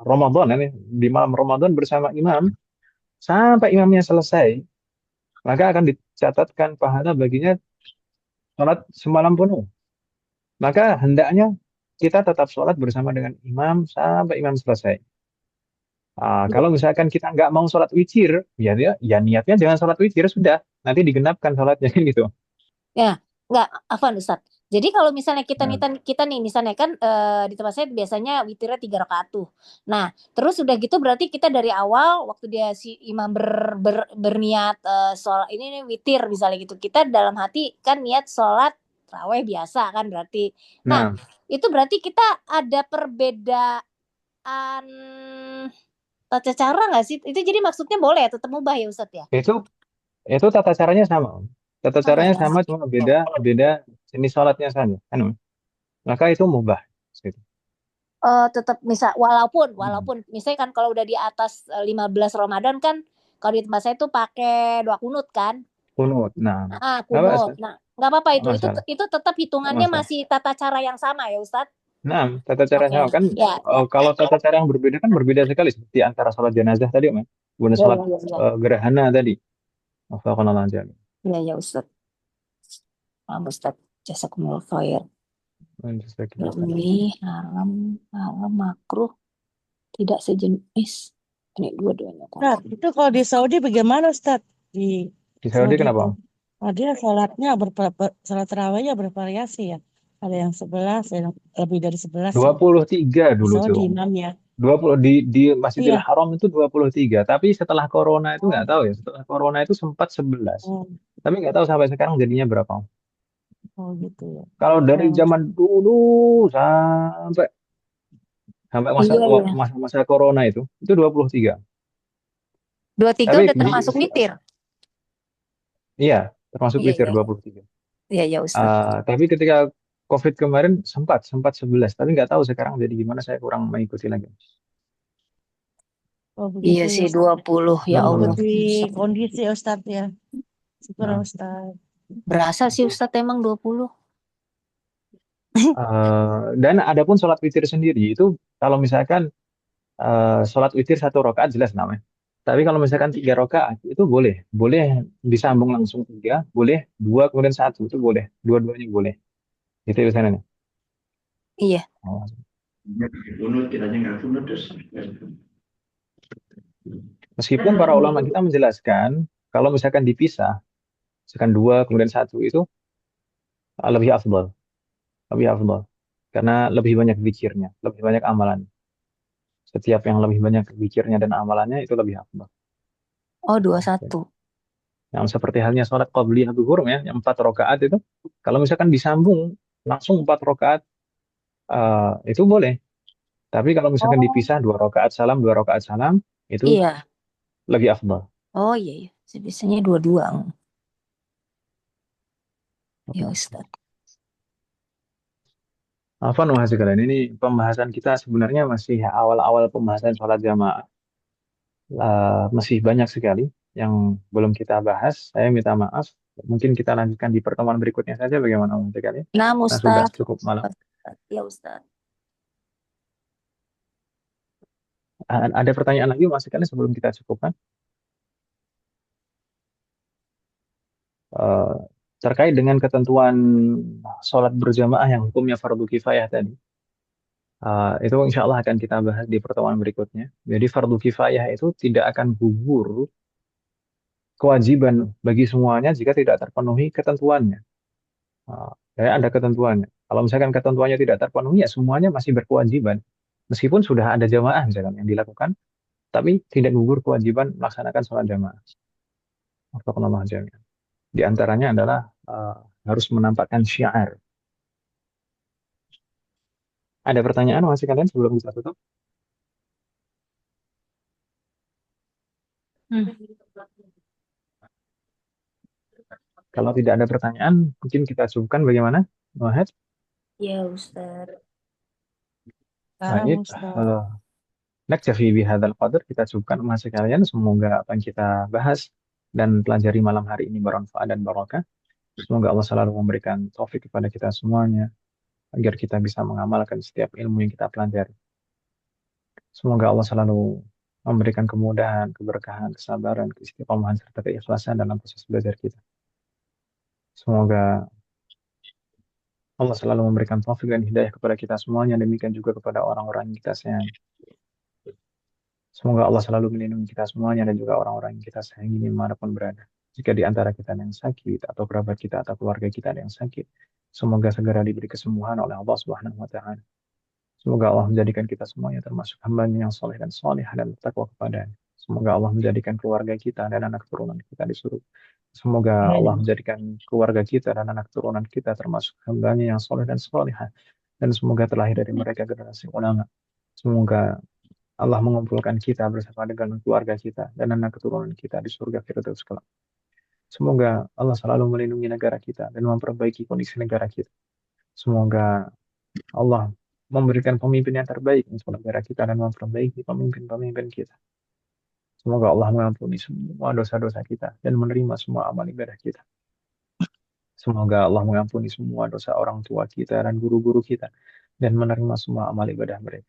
Ramadan ini di malam Ramadan bersama imam sampai imamnya selesai, maka akan dicatatkan pahala baginya sholat semalam penuh. Maka hendaknya kita tetap sholat bersama dengan imam sampai imam selesai. Kalau misalkan kita nggak mau sholat witir, ya niatnya jangan sholat witir, sudah nanti digenapkan sholatnya gitu. Ya, nggak, Afwan Ustaz. Jadi kalau misalnya kita Nah, nih misalnya kan di tempat saya biasanya witirnya 3 rakaat tuh. Nah, terus udah gitu berarti kita dari awal waktu dia si imam berniat sholat ini nih witir misalnya gitu. Kita dalam hati kan niat sholat raweh biasa kan berarti. Nah, nah itu berarti kita ada perbedaan tata cara nggak sih? Itu jadi maksudnya boleh ya tetap mubah ya Ustaz ya? itu tata caranya sama. Tata Sama caranya ya. sama, cuma beda jenis sholatnya saja. Kan? Maka itu mubah. Gitu. Tetap walaupun misalnya kan kalau udah di atas 15 Ramadan kan kalau di tempat saya tuh pakai doa kunut kan. Kunut. Nah, nggak Kunut. masalah. Nah, nggak apa-apa Nggak itu masalah. itu tetap Nggak hitungannya masalah. masih tata cara yang sama ya Ustadz. Nah, tata cara Oke. sama kan, Ya. kalau tata cara yang berbeda kan berbeda sekali, seperti antara sholat jenazah tadi, Mas. Kemudian sholat Ya. gerhana tadi. Wafaqanallah jami. Ya Ustadz. Ustadz. Jazakumullah khair. Ini haram makruh tidak sejenis. Ini dua-duanya. Ustaz, itu kalau di Saudi bagaimana Ustaz? Di Saudi kenapa? Dia sholatnya sholat tarawihnya bervariasi ya. Ada yang 11, ada yang lebih dari 11 ya. 23 Di dulu Saudi tuh. imamnya. 20 di Masjidil Iya. Haram itu 23. Tapi setelah corona itu nggak tahu ya. Setelah corona itu sempat 11. Tapi nggak tahu sampai sekarang jadinya berapa. Oh gitu ya. Kalau dari zaman dulu sampai masa corona itu 23. 23 Tapi udah termasuk witir. Iya, termasuk witir 23. Iya Ustaz. Tapi ketika COVID kemarin sempat 11, tapi nggak tahu sekarang jadi gimana, saya kurang mengikuti lagi. Oh, begitu iya sih 20 ya Allah. Di kondisi Ustaz ya. Syukur Nah. Ustaz. Berasa sih Ustaz emang 20. Dan adapun sholat witir sendiri itu kalau misalkan sholat witir 1 rakaat jelas namanya. Tapi kalau misalkan 3 rakaat itu boleh disambung langsung 3, boleh 2 kemudian 1 itu boleh, dua-duanya boleh. Itu biasanya. Iya. Meskipun para ulama kita menjelaskan kalau misalkan dipisah, misalkan 2 kemudian 1 itu lebih afdal. Karena lebih banyak zikirnya, lebih banyak amalan. Setiap yang lebih banyak zikirnya dan amalannya itu lebih afdal. Oh 21. Yang seperti halnya sholat qabliyah zuhur ya, yang 4 rakaat itu, kalau misalkan disambung langsung 4 rakaat itu boleh. Tapi kalau misalkan dipisah 2 rakaat salam, 2 rakaat salam, itu lebih afdal. Oh iya. Biasanya 2-2. Ya Ustaz. Afwan wahai sekalian, ini pembahasan kita sebenarnya masih awal-awal pembahasan sholat jamaah. Masih banyak sekali yang belum kita bahas. Saya minta maaf. Mungkin kita lanjutkan di pertemuan berikutnya saja. Bagaimana wahai sekalian? Nah, sudah cukup malam. Ya Ustaz. Ada pertanyaan lagi Mas sekalian sebelum kita cukupkan? eh, terkait dengan ketentuan sholat berjamaah yang hukumnya fardu kifayah tadi. Itu insya Allah akan kita bahas di pertemuan berikutnya. Jadi fardu kifayah itu tidak akan gugur kewajiban bagi semuanya jika tidak terpenuhi ketentuannya. Kayak ada ketentuannya. Kalau misalkan ketentuannya tidak terpenuhi, ya semuanya masih berkewajiban. Meskipun sudah ada jamaah misalkan yang dilakukan, tapi tidak gugur kewajiban melaksanakan sholat jamaah atau penamah jamaah. Di antaranya adalah harus menampakkan syiar. Ada pertanyaan masih kalian sebelum kita tutup? Kalau tidak ada pertanyaan, mungkin kita cukupkan bagaimana? Wahid? Ya Ustaz. Sekarang Baik. Ustaz. Naktafi bihadzal qadar, kita cukupkan emas sekalian. Semoga apa yang kita bahas dan pelajari malam hari ini bermanfaat dan barokah. Semoga Allah selalu memberikan taufik kepada kita semuanya agar kita bisa mengamalkan setiap ilmu yang kita pelajari. Semoga Allah selalu memberikan kemudahan, keberkahan, kesabaran, keistiqomahan serta keikhlasan dalam proses belajar kita. Semoga Allah selalu memberikan taufik dan hidayah kepada kita semuanya, demikian juga kepada orang-orang yang kita sayangi. Semoga Allah selalu melindungi kita semuanya dan juga orang-orang yang kita sayangi dimanapun berada. Jika di antara kita ada yang sakit atau kerabat kita atau keluarga kita ada yang sakit, semoga segera diberi kesembuhan oleh Allah Subhanahu wa taala. Semoga Allah menjadikan kita semuanya termasuk hamba-Nya yang soleh dan soleh dan bertakwa kepadanya. Semoga Allah menjadikan keluarga kita dan anak turunan kita di surga. Semoga Allah menjadikan keluarga kita dan anak turunan kita termasuk hamba-Nya yang soleh dan solehah. Dan semoga terlahir dari mereka generasi ulama. Semoga Allah mengumpulkan kita bersama dengan keluarga kita dan anak keturunan kita di surga Firdaus kelak. Semoga Allah selalu melindungi negara kita dan memperbaiki kondisi negara kita. Semoga Allah memberikan pemimpin yang terbaik untuk negara kita dan memperbaiki pemimpin-pemimpin kita. Semoga Allah mengampuni semua dosa-dosa kita dan menerima semua amal ibadah kita. Semoga Allah mengampuni semua dosa orang tua kita dan guru-guru kita dan menerima semua amal ibadah mereka.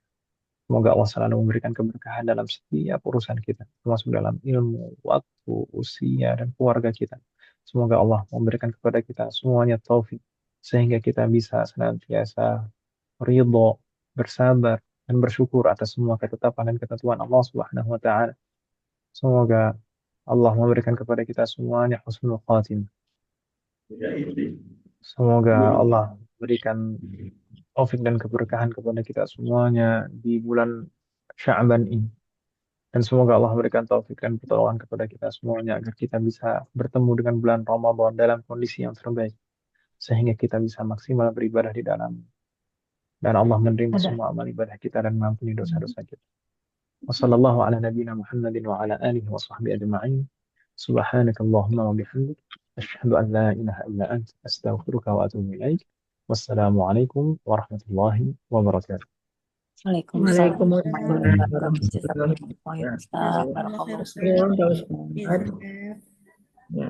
Semoga Allah selalu memberikan keberkahan dalam setiap urusan kita, termasuk dalam ilmu, waktu, usia, dan keluarga kita. Semoga Allah memberikan kepada kita semuanya taufik, sehingga kita bisa senantiasa ridho, bersabar, dan bersyukur atas semua ketetapan dan ketentuan Allah Subhanahu wa taala. Semoga Allah memberikan kepada kita semuanya husnul khatimah. Semoga Allah berikan taufik dan keberkahan kepada kita semuanya di bulan Sya'ban ini. Dan semoga Allah berikan taufik dan pertolongan kepada kita semuanya agar kita bisa bertemu dengan bulan Ramadan dalam kondisi yang terbaik. Sehingga kita bisa maksimal beribadah di dalam. Dan Allah menerima semua amal ibadah kita dan mengampuni dosa-dosa kita. Wassallallahu ala nabiyina Muhammadin wa ala alihi wa sahbihi ajma'in. Subhanakallahumma wa bihamdik. Asyhadu an la ilaha illa anta astaghfiruka wa atubu ilaik. Wassalamualaikum warahmatullahi wabarakatuh. Waalaikumsalam Waalaikumsalam warahmatullahi wabarakatuh. warahmatullahi wabarakatuh. Jazakallahu khairan. Ustaz. Iya, Ustaz. Ya.